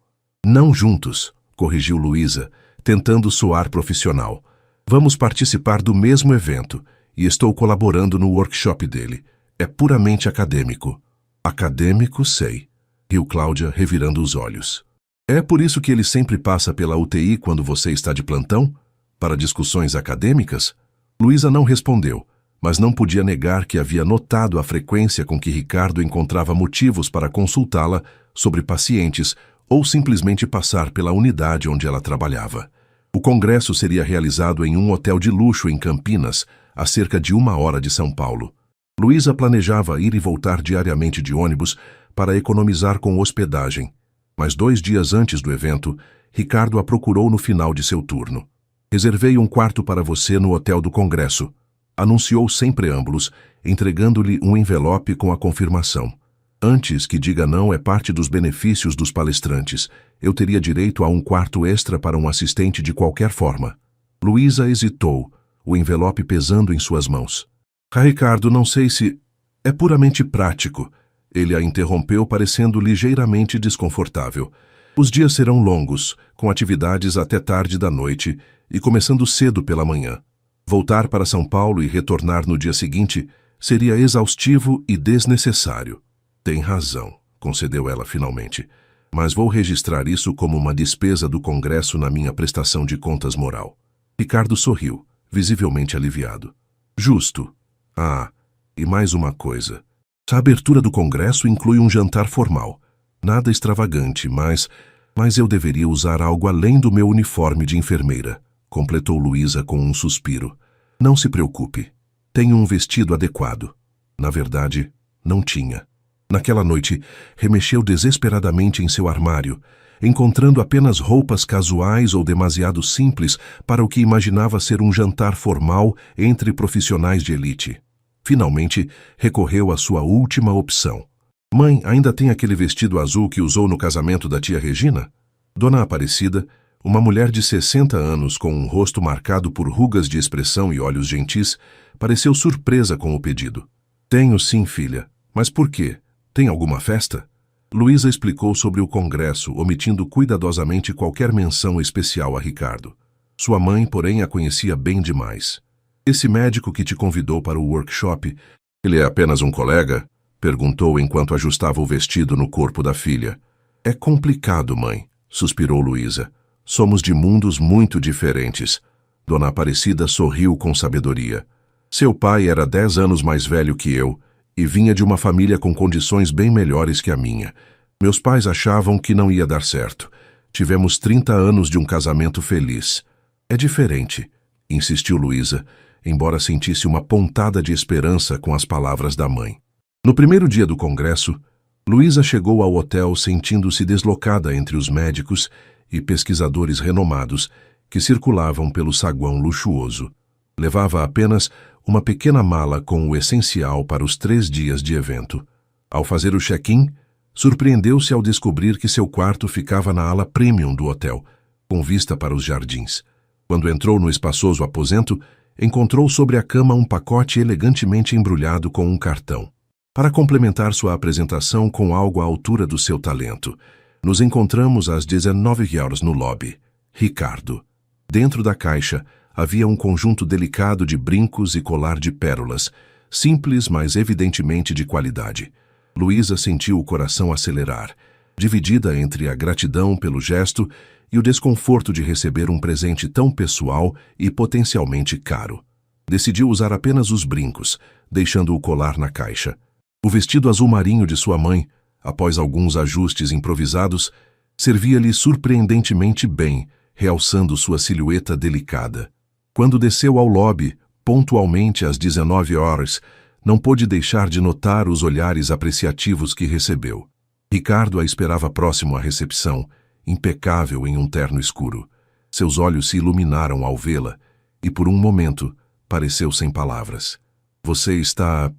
Não juntos, corrigiu Luísa, tentando soar profissional. Vamos participar do mesmo evento e estou colaborando no workshop dele. É puramente acadêmico. Acadêmico, sei, riu Cláudia, revirando os olhos. É por isso que ele sempre passa pela UTI quando você está de plantão? Para discussões acadêmicas? Luísa não respondeu, mas não podia negar que havia notado a frequência com que Ricardo encontrava motivos para consultá-la sobre pacientes ou simplesmente passar pela unidade onde ela trabalhava. O congresso seria realizado em um hotel de luxo em Campinas, a cerca de 1 hora de São Paulo. Luísa planejava ir e voltar diariamente de ônibus para economizar com hospedagem, mas 2 dias antes do evento, Ricardo a procurou no final de seu turno. Reservei um quarto para você no hotel do congresso. anunciou sem preâmbulos, entregando-lhe um envelope com a confirmação. Antes que diga não é parte dos benefícios dos palestrantes. Eu teria direito a um quarto extra para um assistente de qualquer forma. Luísa hesitou, o envelope pesando em suas mãos. Ricardo, não sei se... É puramente prático. Ele a interrompeu, parecendo ligeiramente desconfortável. Os dias serão longos, com atividades até tarde da noite e começando cedo pela manhã. Voltar para São Paulo e retornar no dia seguinte seria exaustivo e desnecessário. Tem razão, concedeu ela finalmente. Mas vou registrar isso como uma despesa do Congresso na minha prestação de contas moral. Ricardo sorriu, visivelmente aliviado. Justo. Ah, e mais uma coisa. A abertura do Congresso inclui um jantar formal. Nada extravagante, mas eu deveria usar algo além do meu uniforme de enfermeira, completou Luísa com um suspiro. Não se preocupe. Tenho um vestido adequado. Na verdade, não tinha. Naquela noite, remexeu desesperadamente em seu armário, encontrando apenas roupas casuais ou demasiado simples para o que imaginava ser um jantar formal entre profissionais de elite. Finalmente, recorreu à sua última opção. Mãe, ainda tem aquele vestido azul que usou no casamento da tia Regina? Dona Aparecida, uma mulher de 60 anos com um rosto marcado por rugas de expressão e olhos gentis, pareceu surpresa com o pedido. Tenho sim, filha. Mas por quê? Tem alguma festa? Luísa explicou sobre o congresso, omitindo cuidadosamente qualquer menção especial a Ricardo. Sua mãe, porém, a conhecia bem demais. Esse médico que te convidou para o workshop, ele é apenas um colega? Perguntou enquanto ajustava o vestido no corpo da filha. É complicado, mãe, suspirou Luísa. Somos de mundos muito diferentes. Dona Aparecida sorriu com sabedoria. Seu pai era 10 anos mais velho que eu e vinha de uma família com condições bem melhores que a minha. Meus pais achavam que não ia dar certo. Tivemos 30 anos de um casamento feliz. É diferente, insistiu Luísa, embora sentisse uma pontada de esperança com as palavras da mãe. No primeiro dia do congresso, Luísa chegou ao hotel sentindo-se deslocada entre os médicos e pesquisadores renomados que circulavam pelo saguão luxuoso. Levava apenas uma pequena mala com o essencial para os 3 dias de evento. Ao fazer o check-in, surpreendeu-se ao descobrir que seu quarto ficava na ala premium do hotel, com vista para os jardins. Quando entrou no espaçoso aposento, encontrou sobre a cama um pacote elegantemente embrulhado com um cartão. Para complementar sua apresentação com algo à altura do seu talento, nos encontramos às 19h no lobby. Ricardo. Dentro da caixa, havia um conjunto delicado de brincos e colar de pérolas, simples, mas evidentemente de qualidade. Luísa sentiu o coração acelerar, dividida entre a gratidão pelo gesto e o desconforto de receber um presente tão pessoal e potencialmente caro. Decidiu usar apenas os brincos, deixando o colar na caixa. O vestido azul marinho de sua mãe, após alguns ajustes improvisados, servia-lhe surpreendentemente bem, realçando sua silhueta delicada. Quando desceu ao lobby, pontualmente às 19h, não pôde deixar de notar os olhares apreciativos que recebeu. Ricardo a esperava próximo à recepção, impecável em um terno escuro. Seus olhos se iluminaram ao vê-la, e por um momento pareceu sem palavras. Você está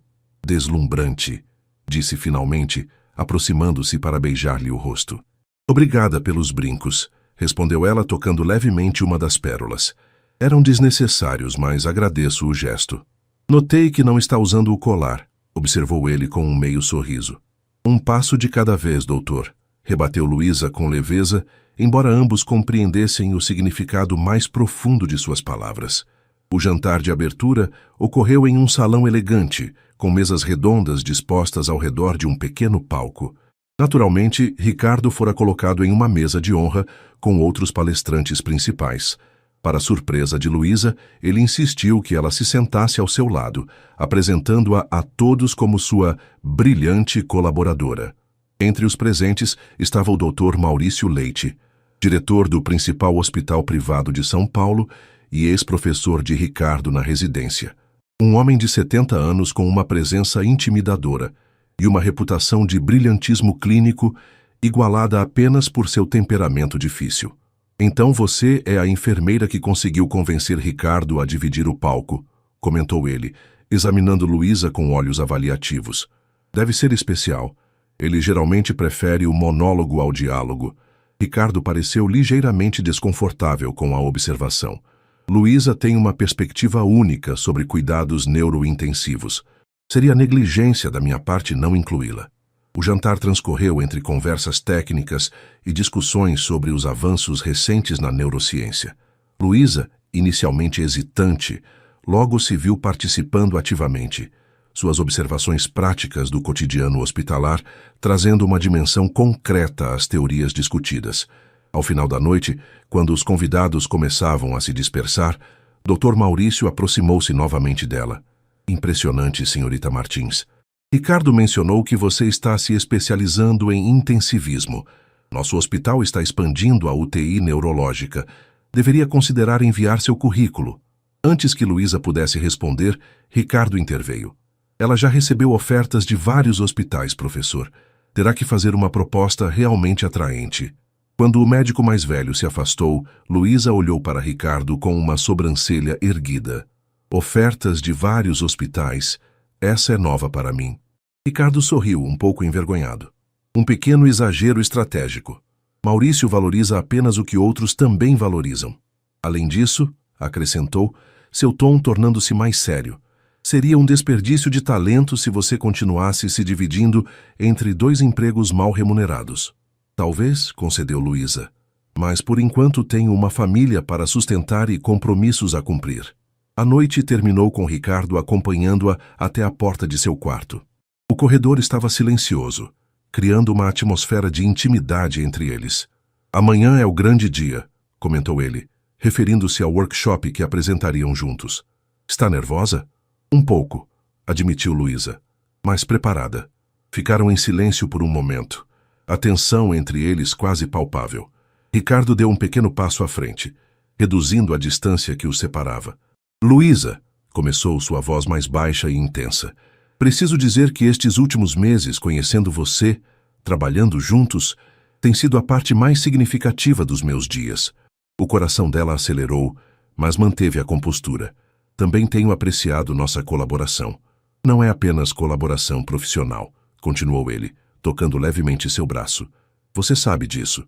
deslumbrante, disse finalmente, aproximando-se para beijar-lhe o rosto. Obrigada pelos brincos, respondeu ela tocando levemente uma das pérolas. Eram desnecessários, mas agradeço o gesto. Notei que não está usando o colar, observou ele com um meio sorriso. Um passo de cada vez, doutor, rebateu Luísa com leveza, embora ambos compreendessem o significado mais profundo de suas palavras. O jantar de abertura ocorreu em um salão elegante, com mesas redondas dispostas ao redor de um pequeno palco. Naturalmente, Ricardo fora colocado em uma mesa de honra com outros palestrantes principais. Para surpresa de Luísa, ele insistiu que ela se sentasse ao seu lado, apresentando-a a todos como sua brilhante colaboradora. Entre os presentes estava o Dr. Maurício Leite, diretor do principal hospital privado de São Paulo e ex-professor de Ricardo na residência. Um homem de 70 anos com uma presença intimidadora e uma reputação de brilhantismo clínico igualada apenas por seu temperamento difícil. Então você é a enfermeira que conseguiu convencer Ricardo a dividir o palco, comentou ele, examinando Luísa com olhos avaliativos. Deve ser especial. Ele geralmente prefere o monólogo ao diálogo. Ricardo pareceu ligeiramente desconfortável com a observação. Luísa tem uma perspectiva única sobre cuidados neurointensivos. Seria negligência da minha parte não incluí-la. O jantar transcorreu entre conversas técnicas e discussões sobre os avanços recentes na neurociência. Luísa, inicialmente hesitante, logo se viu participando ativamente. Suas observações práticas do cotidiano hospitalar trazendo uma dimensão concreta às teorias discutidas. Ao final da noite, quando os convidados começavam a se dispersar, Dr. Maurício aproximou-se novamente dela. Impressionante, senhorita Martins. Ricardo mencionou que você está se especializando em intensivismo. Nosso hospital está expandindo a UTI neurológica. Deveria considerar enviar seu currículo. Antes que Luísa pudesse responder, Ricardo interveio. Ela já recebeu ofertas de vários hospitais, professor. Terá que fazer uma proposta realmente atraente. Quando o médico mais velho se afastou, Luísa olhou para Ricardo com uma sobrancelha erguida. Ofertas de vários hospitais. Essa é nova para mim. Ricardo sorriu, um pouco envergonhado. Um pequeno exagero estratégico. Maurício valoriza apenas o que outros também valorizam. Além disso, acrescentou, seu tom tornando-se mais sério. Seria um desperdício de talento se você continuasse se dividindo entre 2 empregos mal remunerados. Talvez, concedeu Luísa, mas por enquanto tenho uma família para sustentar e compromissos a cumprir. A noite terminou com Ricardo acompanhando-a até a porta de seu quarto. O corredor estava silencioso, criando uma atmosfera de intimidade entre eles. Amanhã é o grande dia, comentou ele, referindo-se ao workshop que apresentariam juntos. Está nervosa? Um pouco, admitiu Luísa, mas preparada. Ficaram em silêncio por um momento. A tensão entre eles quase palpável. Ricardo deu um pequeno passo à frente, reduzindo a distância que os separava. Luísa, começou sua voz mais baixa e intensa. Preciso dizer que estes últimos meses, conhecendo você, trabalhando juntos, tem sido a parte mais significativa dos meus dias. O coração dela acelerou, mas manteve a compostura. Também tenho apreciado nossa colaboração. Não é apenas colaboração profissional, continuou ele, tocando levemente seu braço. Você sabe disso.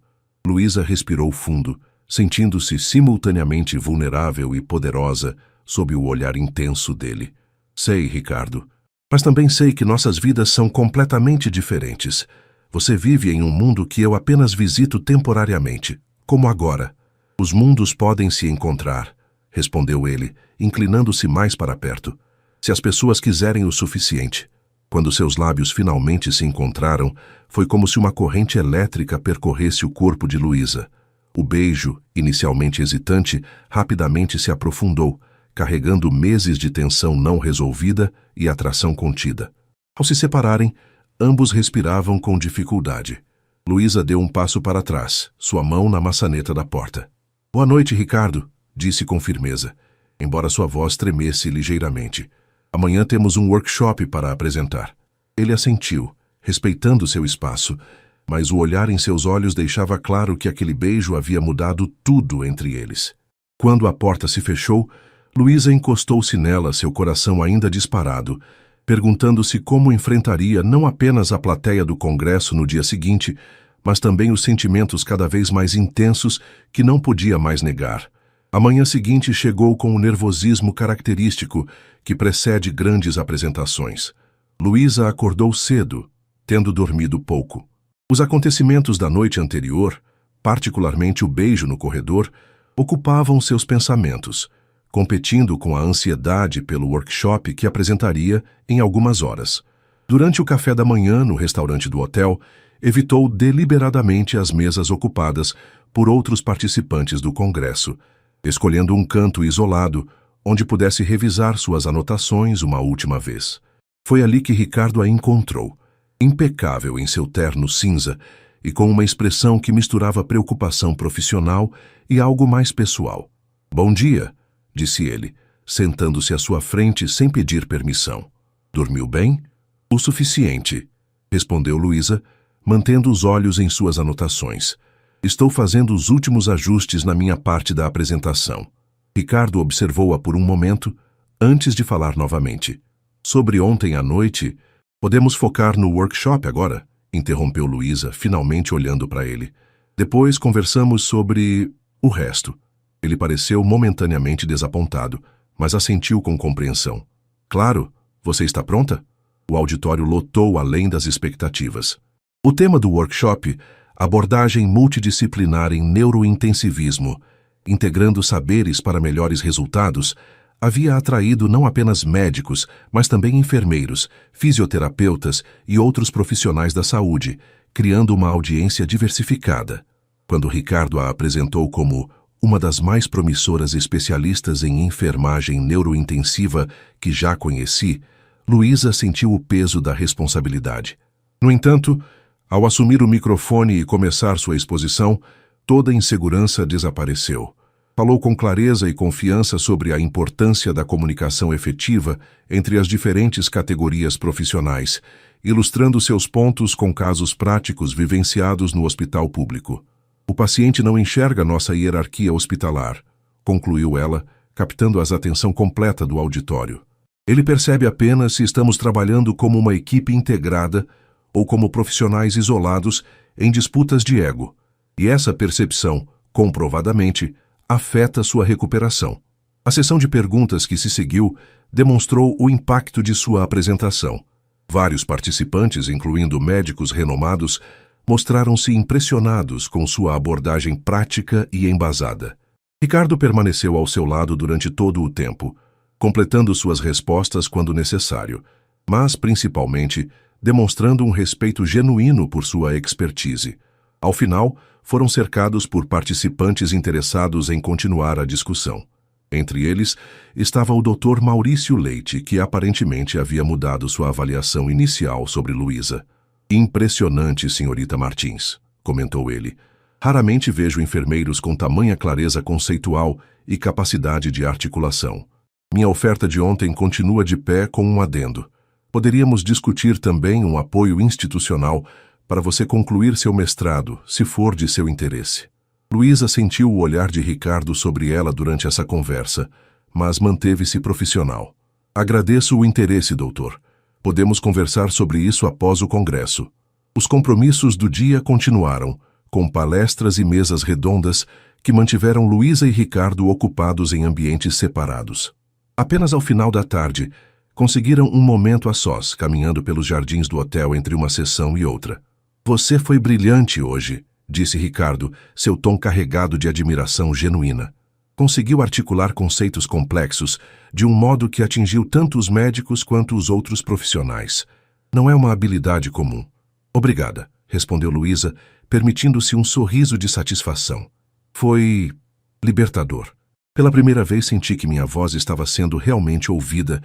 Luísa respirou fundo, sentindo-se simultaneamente vulnerável e poderosa sob o olhar intenso dele. Sei, Ricardo. Mas também sei que nossas vidas são completamente diferentes. Você vive em um mundo que eu apenas visito temporariamente, como agora. Os mundos podem se encontrar, respondeu ele, inclinando-se mais para perto. Se as pessoas quiserem o suficiente. Quando seus lábios finalmente se encontraram, foi como se uma corrente elétrica percorresse o corpo de Luísa. O beijo, inicialmente hesitante, rapidamente se aprofundou, carregando meses de tensão não resolvida e atração contida. Ao se separarem, ambos respiravam com dificuldade. Luísa deu um passo para trás, sua mão na maçaneta da porta. Boa noite, Ricardo, disse com firmeza, embora sua voz tremesse ligeiramente. Amanhã temos um workshop para apresentar. Ele assentiu, respeitando seu espaço, mas o olhar em seus olhos deixava claro que aquele beijo havia mudado tudo entre eles. Quando a porta se fechou, Luísa encostou-se nela, seu coração ainda disparado, perguntando-se como enfrentaria não apenas a plateia do congresso no dia seguinte, mas também os sentimentos cada vez mais intensos que não podia mais negar. A manhã seguinte chegou com o nervosismo característico que precede grandes apresentações. Luísa acordou cedo, tendo dormido pouco. Os acontecimentos da noite anterior, particularmente o beijo no corredor, ocupavam seus pensamentos, competindo com a ansiedade pelo workshop que apresentaria em algumas horas. Durante o café da manhã no restaurante do hotel, evitou deliberadamente as mesas ocupadas por outros participantes do congresso, escolhendo um canto isolado onde pudesse revisar suas anotações uma última vez. Foi ali que Ricardo a encontrou, impecável em seu terno cinza e com uma expressão que misturava preocupação profissional e algo mais pessoal. Bom dia, disse ele, sentando-se à sua frente sem pedir permissão. Dormiu bem? O suficiente, respondeu Luísa, mantendo os olhos em suas anotações. Estou fazendo os últimos ajustes na minha parte da apresentação. Ricardo observou-a por um momento, antes de falar novamente. Sobre ontem à noite, podemos focar no workshop agora? Interrompeu Luísa, finalmente olhando para ele. Depois conversamos sobre o resto. Ele pareceu momentaneamente desapontado, mas assentiu com compreensão. Claro, você está pronta? O auditório lotou além das expectativas. O tema do workshop, abordagem multidisciplinar em neurointensivismo, integrando saberes para melhores resultados, havia atraído não apenas médicos, mas também enfermeiros, fisioterapeutas e outros profissionais da saúde, criando uma audiência diversificada. Quando Ricardo a apresentou como uma das mais promissoras especialistas em enfermagem neurointensiva que já conheci, Luísa sentiu o peso da responsabilidade. No entanto, ao assumir o microfone e começar sua exposição, toda a insegurança desapareceu. Falou com clareza e confiança sobre a importância da comunicação efetiva entre as diferentes categorias profissionais, ilustrando seus pontos com casos práticos vivenciados no hospital público. O paciente não enxerga nossa hierarquia hospitalar, concluiu ela, captando a atenção completa do auditório. Ele percebe apenas se estamos trabalhando como uma equipe integrada ou como profissionais isolados em disputas de ego. E essa percepção, comprovadamente, afeta sua recuperação. A sessão de perguntas que se seguiu demonstrou o impacto de sua apresentação. Vários participantes, incluindo médicos renomados, mostraram-se impressionados com sua abordagem prática e embasada. Ricardo permaneceu ao seu lado durante todo o tempo, completando suas respostas quando necessário, mas, principalmente, demonstrando um respeito genuíno por sua expertise. Ao final, foram cercados por participantes interessados em continuar a discussão. Entre eles, estava o Dr. Maurício Leite, que aparentemente havia mudado sua avaliação inicial sobre Luísa. Impressionante, senhorita Martins, comentou ele. Raramente vejo enfermeiros com tamanha clareza conceitual e capacidade de articulação. Minha oferta de ontem continua de pé com um adendo. Poderíamos discutir também um apoio institucional para você concluir seu mestrado, se for de seu interesse. Luísa sentiu o olhar de Ricardo sobre ela durante essa conversa, mas manteve-se profissional. Agradeço o interesse, doutor. Podemos conversar sobre isso após o congresso. Os compromissos do dia continuaram, com palestras e mesas redondas que mantiveram Luísa e Ricardo ocupados em ambientes separados. Apenas ao final da tarde, conseguiram um momento a sós, caminhando pelos jardins do hotel entre uma sessão e outra. Você foi brilhante hoje, disse Ricardo, seu tom carregado de admiração genuína. Conseguiu articular conceitos complexos de um modo que atingiu tanto os médicos quanto os outros profissionais. Não é uma habilidade comum. Obrigada, respondeu Luísa, permitindo-se um sorriso de satisfação. Foi libertador. Pela primeira vez senti que minha voz estava sendo realmente ouvida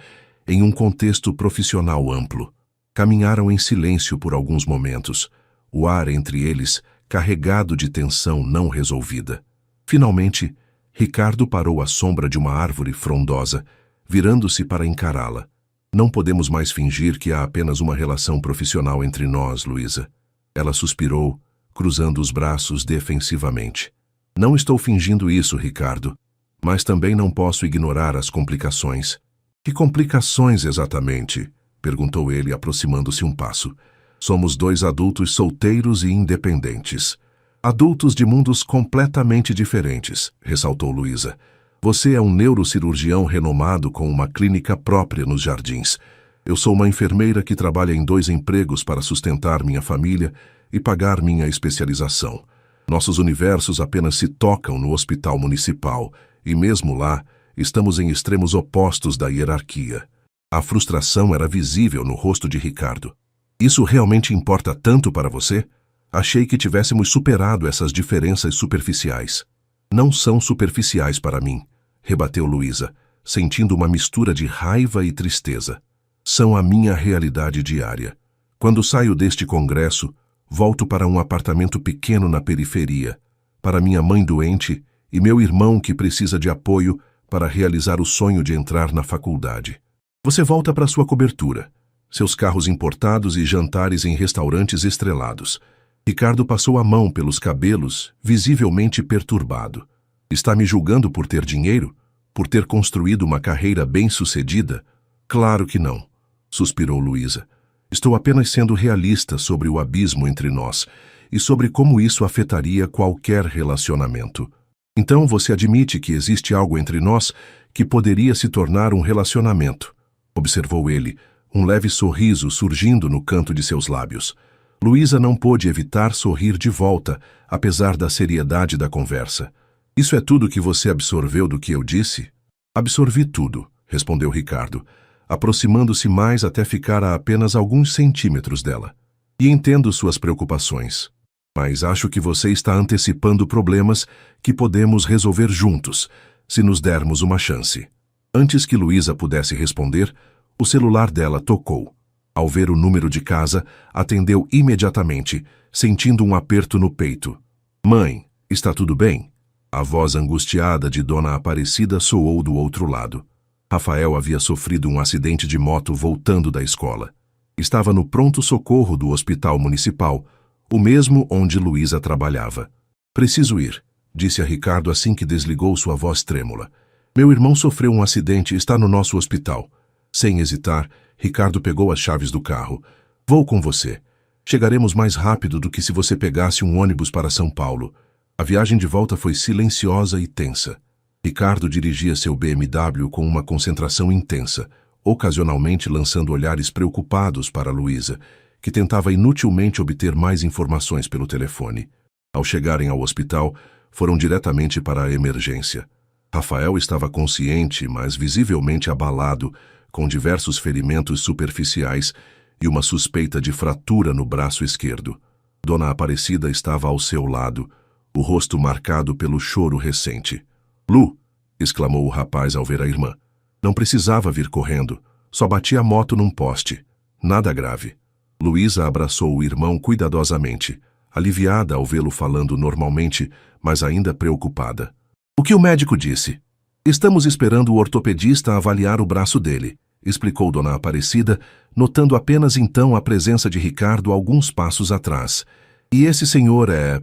em um contexto profissional amplo. Caminharam em silêncio por alguns momentos, o ar entre eles carregado de tensão não resolvida. Finalmente, Ricardo parou à sombra de uma árvore frondosa, virando-se para encará-la. Não podemos mais fingir que há apenas uma relação profissional entre nós, Luísa. Ela suspirou, cruzando os braços defensivamente. Não estou fingindo isso, Ricardo, mas também não posso ignorar as complicações. Que complicações exatamente? Perguntou ele, aproximando-se um passo. Somos dois adultos solteiros e independentes. Adultos de mundos completamente diferentes, ressaltou Luísa. Você é um neurocirurgião renomado com uma clínica própria nos jardins. Eu sou uma enfermeira que trabalha em 2 empregos para sustentar minha família e pagar minha especialização. Nossos universos apenas se tocam no hospital municipal, e mesmo lá, estamos em extremos opostos da hierarquia. A frustração era visível no rosto de Ricardo. Isso realmente importa tanto para você? Achei que tivéssemos superado essas diferenças superficiais. Não são superficiais para mim, rebateu Luísa, sentindo uma mistura de raiva e tristeza. São a minha realidade diária. Quando saio deste congresso, volto para um apartamento pequeno na periferia, para minha mãe doente e meu irmão que precisa de apoio para realizar o sonho de entrar na faculdade. Você volta para sua cobertura, seus carros importados e jantares em restaurantes estrelados. Ricardo passou a mão pelos cabelos, visivelmente perturbado. Está me julgando por ter dinheiro? Por ter construído uma carreira bem-sucedida? Claro que não, suspirou Luísa. Estou apenas sendo realista sobre o abismo entre nós e sobre como isso afetaria qualquer relacionamento. Então você admite que existe algo entre nós que poderia se tornar um relacionamento, observou ele, um leve sorriso surgindo no canto de seus lábios. Luísa não pôde evitar sorrir de volta, apesar da seriedade da conversa. Isso é tudo que você absorveu do que eu disse? Absorvi tudo, respondeu Ricardo, aproximando-se mais até ficar a apenas alguns centímetros dela. E entendo suas preocupações. Mas acho que você está antecipando problemas que podemos resolver juntos, se nos dermos uma chance. Antes que Luísa pudesse responder, o celular dela tocou. Ao ver o número de casa, atendeu imediatamente, sentindo um aperto no peito. Mãe, está tudo bem? A voz angustiada de Dona Aparecida soou do outro lado. Rafael havia sofrido um acidente de moto voltando da escola. Estava no pronto-socorro do hospital municipal, o mesmo onde Luísa trabalhava. Preciso ir, disse a Ricardo assim que desligou sua voz trêmula. Meu irmão sofreu um acidente e está no nosso hospital. Sem hesitar, Ricardo pegou as chaves do carro. Vou com você. Chegaremos mais rápido do que se você pegasse um ônibus para São Paulo. A viagem de volta foi silenciosa e tensa. Ricardo dirigia seu BMW com uma concentração intensa, ocasionalmente lançando olhares preocupados para Luísa, que tentava inutilmente obter mais informações pelo telefone. Ao chegarem ao hospital, foram diretamente para a emergência. Rafael estava consciente, mas visivelmente abalado, com diversos ferimentos superficiais e uma suspeita de fratura no braço esquerdo. Dona Aparecida estava ao seu lado, o rosto marcado pelo choro recente. Lu, exclamou o rapaz ao ver a irmã. Não precisava vir correndo, só bati a moto num poste. Nada grave. Luísa abraçou o irmão cuidadosamente, aliviada ao vê-lo falando normalmente, mas ainda preocupada. O que o médico disse? Estamos esperando o ortopedista avaliar o braço dele, explicou Dona Aparecida, notando apenas então a presença de Ricardo alguns passos atrás. E esse senhor é...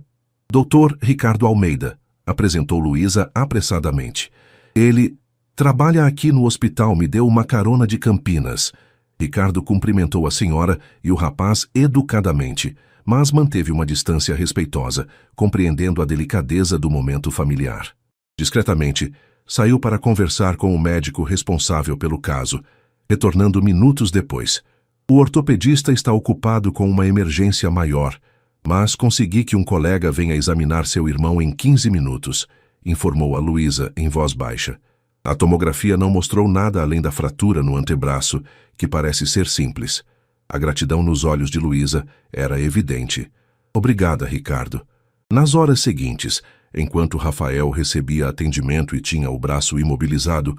Dr. Ricardo Almeida, apresentou Luísa apressadamente. Ele trabalha aqui no hospital, me deu uma carona de Campinas. Ricardo cumprimentou a senhora e o rapaz educadamente, mas manteve uma distância respeitosa, compreendendo a delicadeza do momento familiar. Discretamente, saiu para conversar com o médico responsável pelo caso, retornando minutos depois. O ortopedista está ocupado com uma emergência maior, mas consegui que um colega venha examinar seu irmão em 15 minutos, informou a Luísa em voz baixa. A tomografia não mostrou nada além da fratura no antebraço, que parece ser simples. A gratidão nos olhos de Luísa era evidente. Obrigada, Ricardo. Nas horas seguintes, enquanto Rafael recebia atendimento e tinha o braço imobilizado,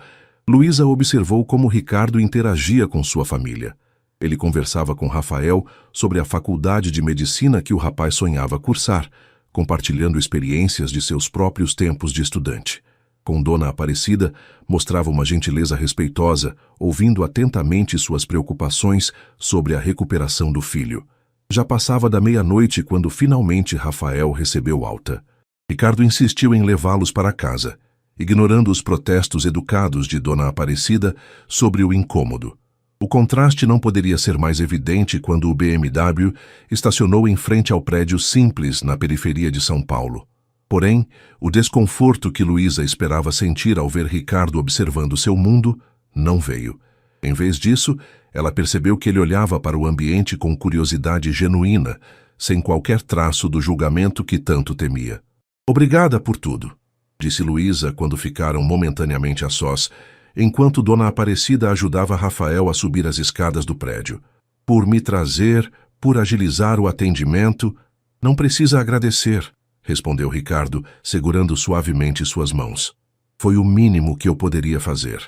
Luísa observou como Ricardo interagia com sua família. Ele conversava com Rafael sobre a faculdade de medicina que o rapaz sonhava cursar, compartilhando experiências de seus próprios tempos de estudante. Com Dona Aparecida, mostrava uma gentileza respeitosa, ouvindo atentamente suas preocupações sobre a recuperação do filho. Já passava da meia-noite quando finalmente Rafael recebeu alta. Ricardo insistiu em levá-los para casa, ignorando os protestos educados de Dona Aparecida sobre o incômodo. O contraste não poderia ser mais evidente quando o BMW estacionou em frente ao prédio simples na periferia de São Paulo. Porém, o desconforto que Luísa esperava sentir ao ver Ricardo observando seu mundo não veio. Em vez disso, ela percebeu que ele olhava para o ambiente com curiosidade genuína, sem qualquer traço do julgamento que tanto temia. Obrigada por tudo, disse Luísa quando ficaram momentaneamente a sós, enquanto Dona Aparecida ajudava Rafael a subir as escadas do prédio. Por me trazer, por agilizar o atendimento, não precisa agradecer, respondeu Ricardo, segurando suavemente suas mãos. Foi o mínimo que eu poderia fazer.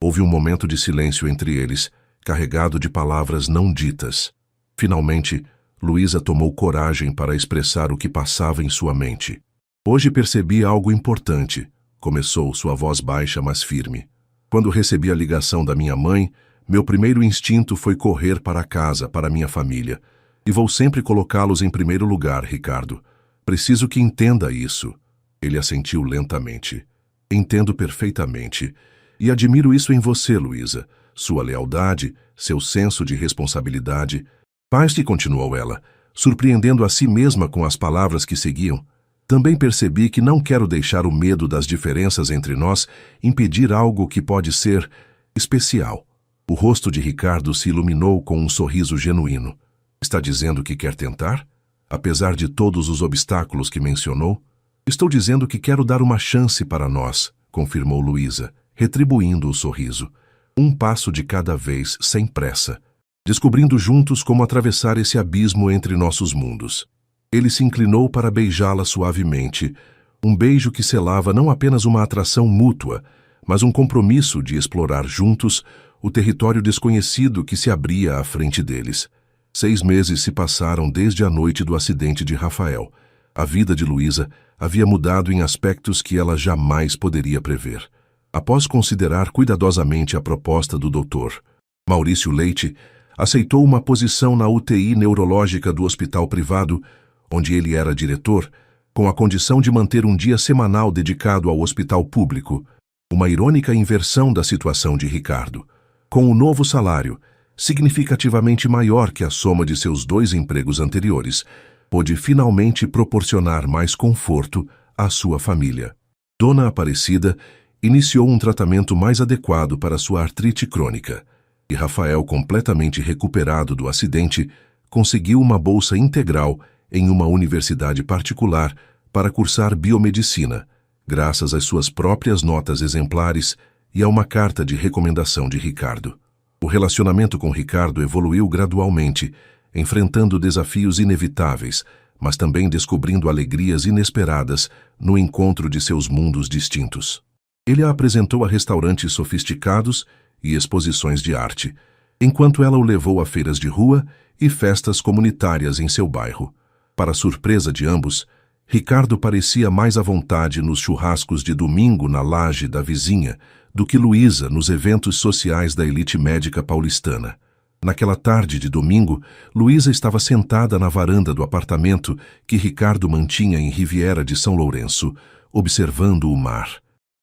Houve um momento de silêncio entre eles, carregado de palavras não ditas. Finalmente, Luísa tomou coragem para expressar o que passava em sua mente. Hoje percebi algo importante, começou sua voz baixa, mas firme. Quando recebi a ligação da minha mãe, meu primeiro instinto foi correr para casa, para minha família. E vou sempre colocá-los em primeiro lugar, Ricardo. Preciso que entenda isso. Ele assentiu lentamente. Entendo perfeitamente. E admiro isso em você, Luísa. Sua lealdade, seu senso de responsabilidade. Paz, continuou ela, surpreendendo a si mesma com as palavras que seguiam. Também percebi que não quero deixar o medo das diferenças entre nós impedir algo que pode ser especial. O rosto de Ricardo se iluminou com um sorriso genuíno. Está dizendo que quer tentar? Apesar de todos os obstáculos que mencionou? Estou dizendo que quero dar uma chance para nós, confirmou Luísa, retribuindo o sorriso. Um passo de cada vez, sem pressa, descobrindo juntos como atravessar esse abismo entre nossos mundos. Ele se inclinou para beijá-la suavemente, um beijo que selava não apenas uma atração mútua, mas um compromisso de explorar juntos o território desconhecido que se abria à frente deles. 6 meses se passaram desde a noite do acidente de Rafael. A vida de Luísa havia mudado em aspectos que ela jamais poderia prever. Após considerar cuidadosamente a proposta do Dr. Maurício Leite, aceitou uma posição na UTI neurológica do hospital privado, onde ele era diretor, com a condição de manter um dia semanal dedicado ao hospital público, uma irônica inversão da situação de Ricardo. Com o novo salário, significativamente maior que a soma de seus 2 empregos anteriores, pôde finalmente proporcionar mais conforto à sua família. Dona Aparecida iniciou um tratamento mais adequado para sua artrite crônica, e Rafael, completamente recuperado do acidente, conseguiu uma bolsa integral em uma universidade particular para cursar biomedicina, graças às suas próprias notas exemplares e a uma carta de recomendação de Ricardo. O relacionamento com Ricardo evoluiu gradualmente, enfrentando desafios inevitáveis, mas também descobrindo alegrias inesperadas no encontro de seus mundos distintos. Ele a apresentou a restaurantes sofisticados e exposições de arte, enquanto ela o levou a feiras de rua e festas comunitárias em seu bairro. Para surpresa de ambos, Ricardo parecia mais à vontade nos churrascos de domingo na laje da vizinha do que Luísa nos eventos sociais da elite médica paulistana. Naquela tarde de domingo, Luísa estava sentada na varanda do apartamento que Ricardo mantinha em Riviera de São Lourenço, observando o mar.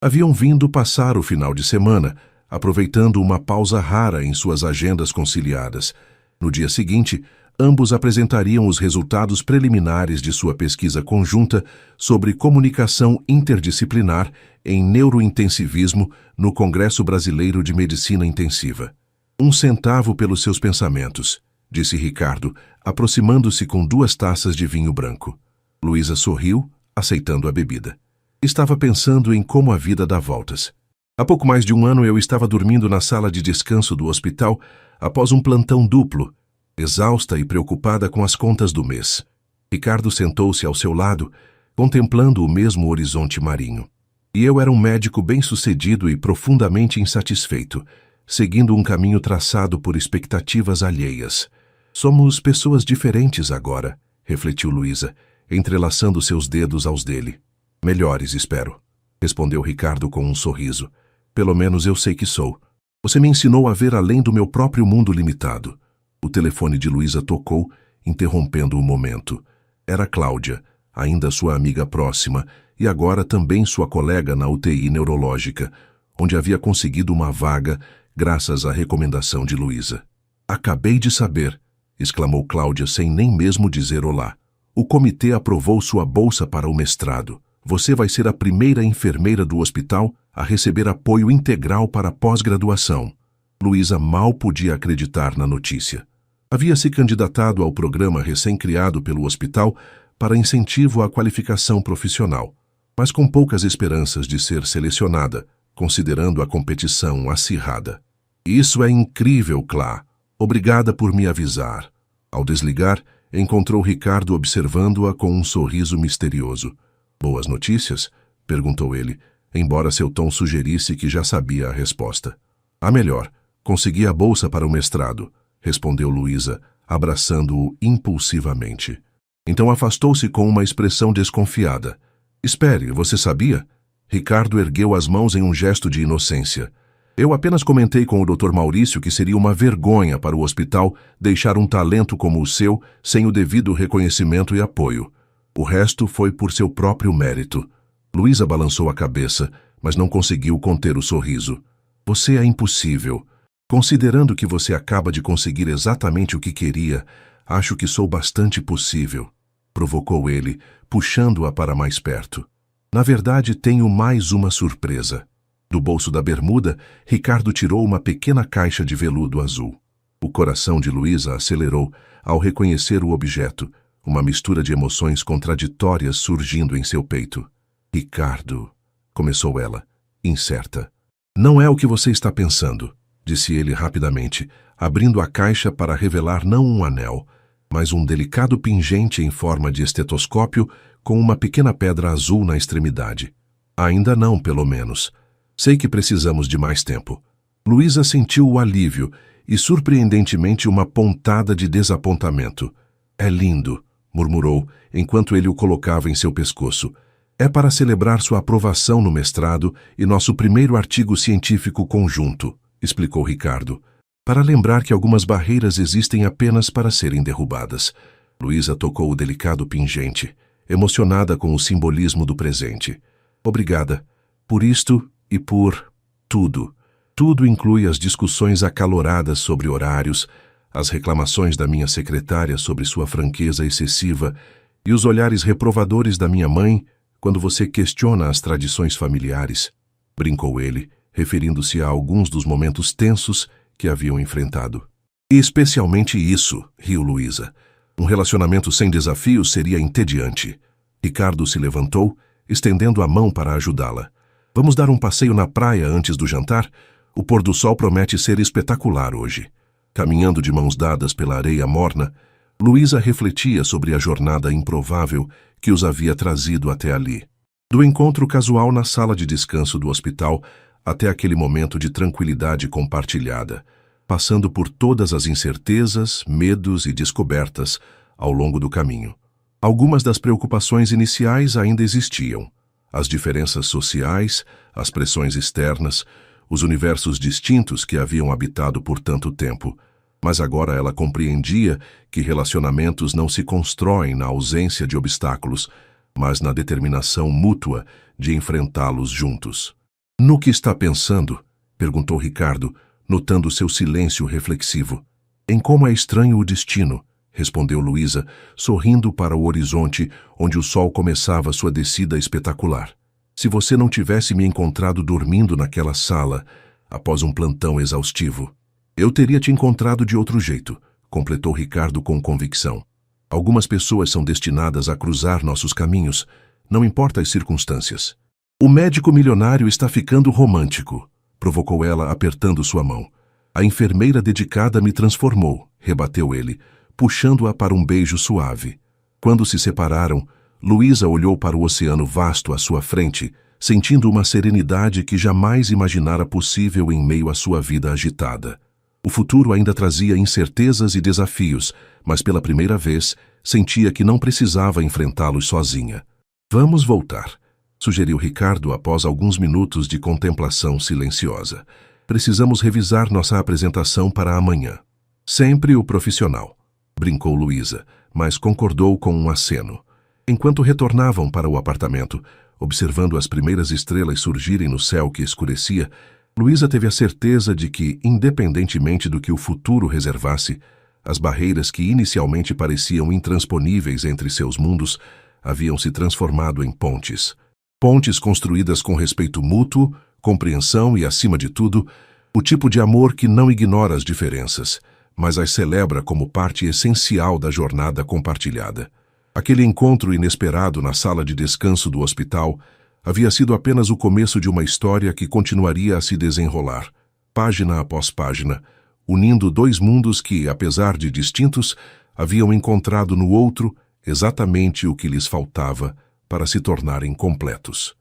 Haviam vindo passar o final de semana, aproveitando uma pausa rara em suas agendas conciliadas. No dia seguinte, ambos apresentariam os resultados preliminares de sua pesquisa conjunta sobre comunicação interdisciplinar em neurointensivismo no Congresso Brasileiro de Medicina Intensiva. 1 centavo pelos seus pensamentos, disse Ricardo, aproximando-se com 2 taças de vinho branco. Luísa sorriu, aceitando a bebida. Estava pensando em como a vida dá voltas. Há pouco mais de 1 ano eu estava dormindo na sala de descanso do hospital após um plantão duplo, exausta e preocupada com as contas do mês. Ricardo sentou-se ao seu lado, contemplando o mesmo horizonte marinho. E eu era um médico bem-sucedido e profundamente insatisfeito, seguindo um caminho traçado por expectativas alheias. Somos pessoas diferentes agora, refletiu Luísa, entrelaçando seus dedos aos dele. Melhores, espero, respondeu Ricardo com um sorriso. Pelo menos eu sei que sou. Você me ensinou a ver além do meu próprio mundo limitado. O telefone de Luísa tocou, interrompendo o momento. Era Cláudia, ainda sua amiga próxima, e agora também sua colega na UTI neurológica, onde havia conseguido uma vaga graças à recomendação de Luísa. Acabei de saber, exclamou Cláudia sem nem mesmo dizer olá. O comitê aprovou sua bolsa para o mestrado. Você vai ser a primeira enfermeira do hospital a receber apoio integral para a pós-graduação. Luísa mal podia acreditar na notícia. Havia se candidatado ao programa recém-criado pelo hospital para incentivo à qualificação profissional, mas com poucas esperanças de ser selecionada, considerando a competição acirrada. Isso é incrível, Clá. Obrigada por me avisar. Ao desligar, encontrou Ricardo observando-a com um sorriso misterioso. Boas notícias? Perguntou ele, embora seu tom sugerisse que já sabia a resposta. A melhor, consegui a bolsa para o mestrado, respondeu Luísa, abraçando-o impulsivamente. Então afastou-se com uma expressão desconfiada. Espere, você sabia? Ricardo ergueu as mãos em um gesto de inocência. Eu apenas comentei com o Dr. Maurício que seria uma vergonha para o hospital deixar um talento como o seu sem o devido reconhecimento e apoio. O resto foi por seu próprio mérito. Luísa balançou a cabeça, mas não conseguiu conter o sorriso. Você é impossível. Considerando que você acaba de conseguir exatamente o que queria, acho que sou bastante possível, provocou ele, puxando-a para mais perto. Na verdade, tenho mais uma surpresa. Do bolso da bermuda, Ricardo tirou uma pequena caixa de veludo azul. O coração de Luísa acelerou ao reconhecer o objeto, uma mistura de emoções contraditórias surgindo em seu peito. Ricardo, começou ela, incerta. Não é o que você está pensando, disse ele rapidamente, abrindo a caixa para revelar não um anel, mas um delicado pingente em forma de estetoscópio com uma pequena pedra azul na extremidade. Ainda não, pelo menos. Sei que precisamos de mais tempo. Luísa sentiu o alívio e, surpreendentemente, uma pontada de desapontamento. É lindo, murmurou, enquanto ele o colocava em seu pescoço. É para celebrar sua aprovação no mestrado e nosso primeiro artigo científico conjunto, explicou Ricardo. Para lembrar que algumas barreiras existem apenas para serem derrubadas. Luísa tocou o delicado pingente, emocionada com o simbolismo do presente. Obrigada. Por isto e por tudo. Tudo inclui as discussões acaloradas sobre horários, as reclamações da minha secretária sobre sua franqueza excessiva e os olhares reprovadores da minha mãe quando você questiona as tradições familiares, brincou ele, referindo-se a alguns dos momentos tensos que haviam enfrentado. E especialmente isso, riu Luísa. Um relacionamento sem desafios seria entediante. Ricardo se levantou, estendendo a mão para ajudá-la. Vamos dar um passeio na praia antes do jantar? O pôr do sol promete ser espetacular hoje. Caminhando de mãos dadas pela areia morna, Luísa refletia sobre a jornada improvável que os havia trazido até ali. Do encontro casual na sala de descanso do hospital até aquele momento de tranquilidade compartilhada, passando por todas as incertezas, medos e descobertas ao longo do caminho. Algumas das preocupações iniciais ainda existiam. As diferenças sociais, as pressões externas, os universos distintos que haviam habitado por tanto tempo. Mas agora ela compreendia que relacionamentos não se constroem na ausência de obstáculos, mas na determinação mútua de enfrentá-los juntos. No que está pensando? Perguntou Ricardo, notando seu silêncio reflexivo. Em como é estranho o destino, respondeu Luísa, sorrindo para o horizonte onde o sol começava sua descida espetacular. Se você não tivesse me encontrado dormindo naquela sala, após um plantão exaustivo, eu teria te encontrado de outro jeito, completou Ricardo com convicção. Algumas pessoas são destinadas a cruzar nossos caminhos, não importa as circunstâncias. O médico milionário está ficando romântico, provocou ela apertando sua mão. A enfermeira dedicada me transformou, rebateu ele, puxando-a para um beijo suave. Quando se separaram, Luísa olhou para o oceano vasto à sua frente, sentindo uma serenidade que jamais imaginara possível em meio à sua vida agitada. O futuro ainda trazia incertezas e desafios, mas pela primeira vez sentia que não precisava enfrentá-los sozinha. Vamos voltar, sugeriu Ricardo após alguns minutos de contemplação silenciosa. Precisamos revisar nossa apresentação para amanhã. Sempre o profissional, brincou Luísa, mas concordou com um aceno. Enquanto retornavam para o apartamento, observando as primeiras estrelas surgirem no céu que escurecia, Luísa teve a certeza de que, independentemente do que o futuro reservasse, as barreiras que inicialmente pareciam intransponíveis entre seus mundos haviam se transformado em pontes. Pontes construídas com respeito mútuo, compreensão e, acima de tudo, o tipo de amor que não ignora as diferenças, mas as celebra como parte essencial da jornada compartilhada. Aquele encontro inesperado na sala de descanso do hospital havia sido apenas o começo de uma história que continuaria a se desenrolar, página após página, unindo dois mundos que, apesar de distintos, haviam encontrado no outro exatamente o que lhes faltava para se tornarem completos.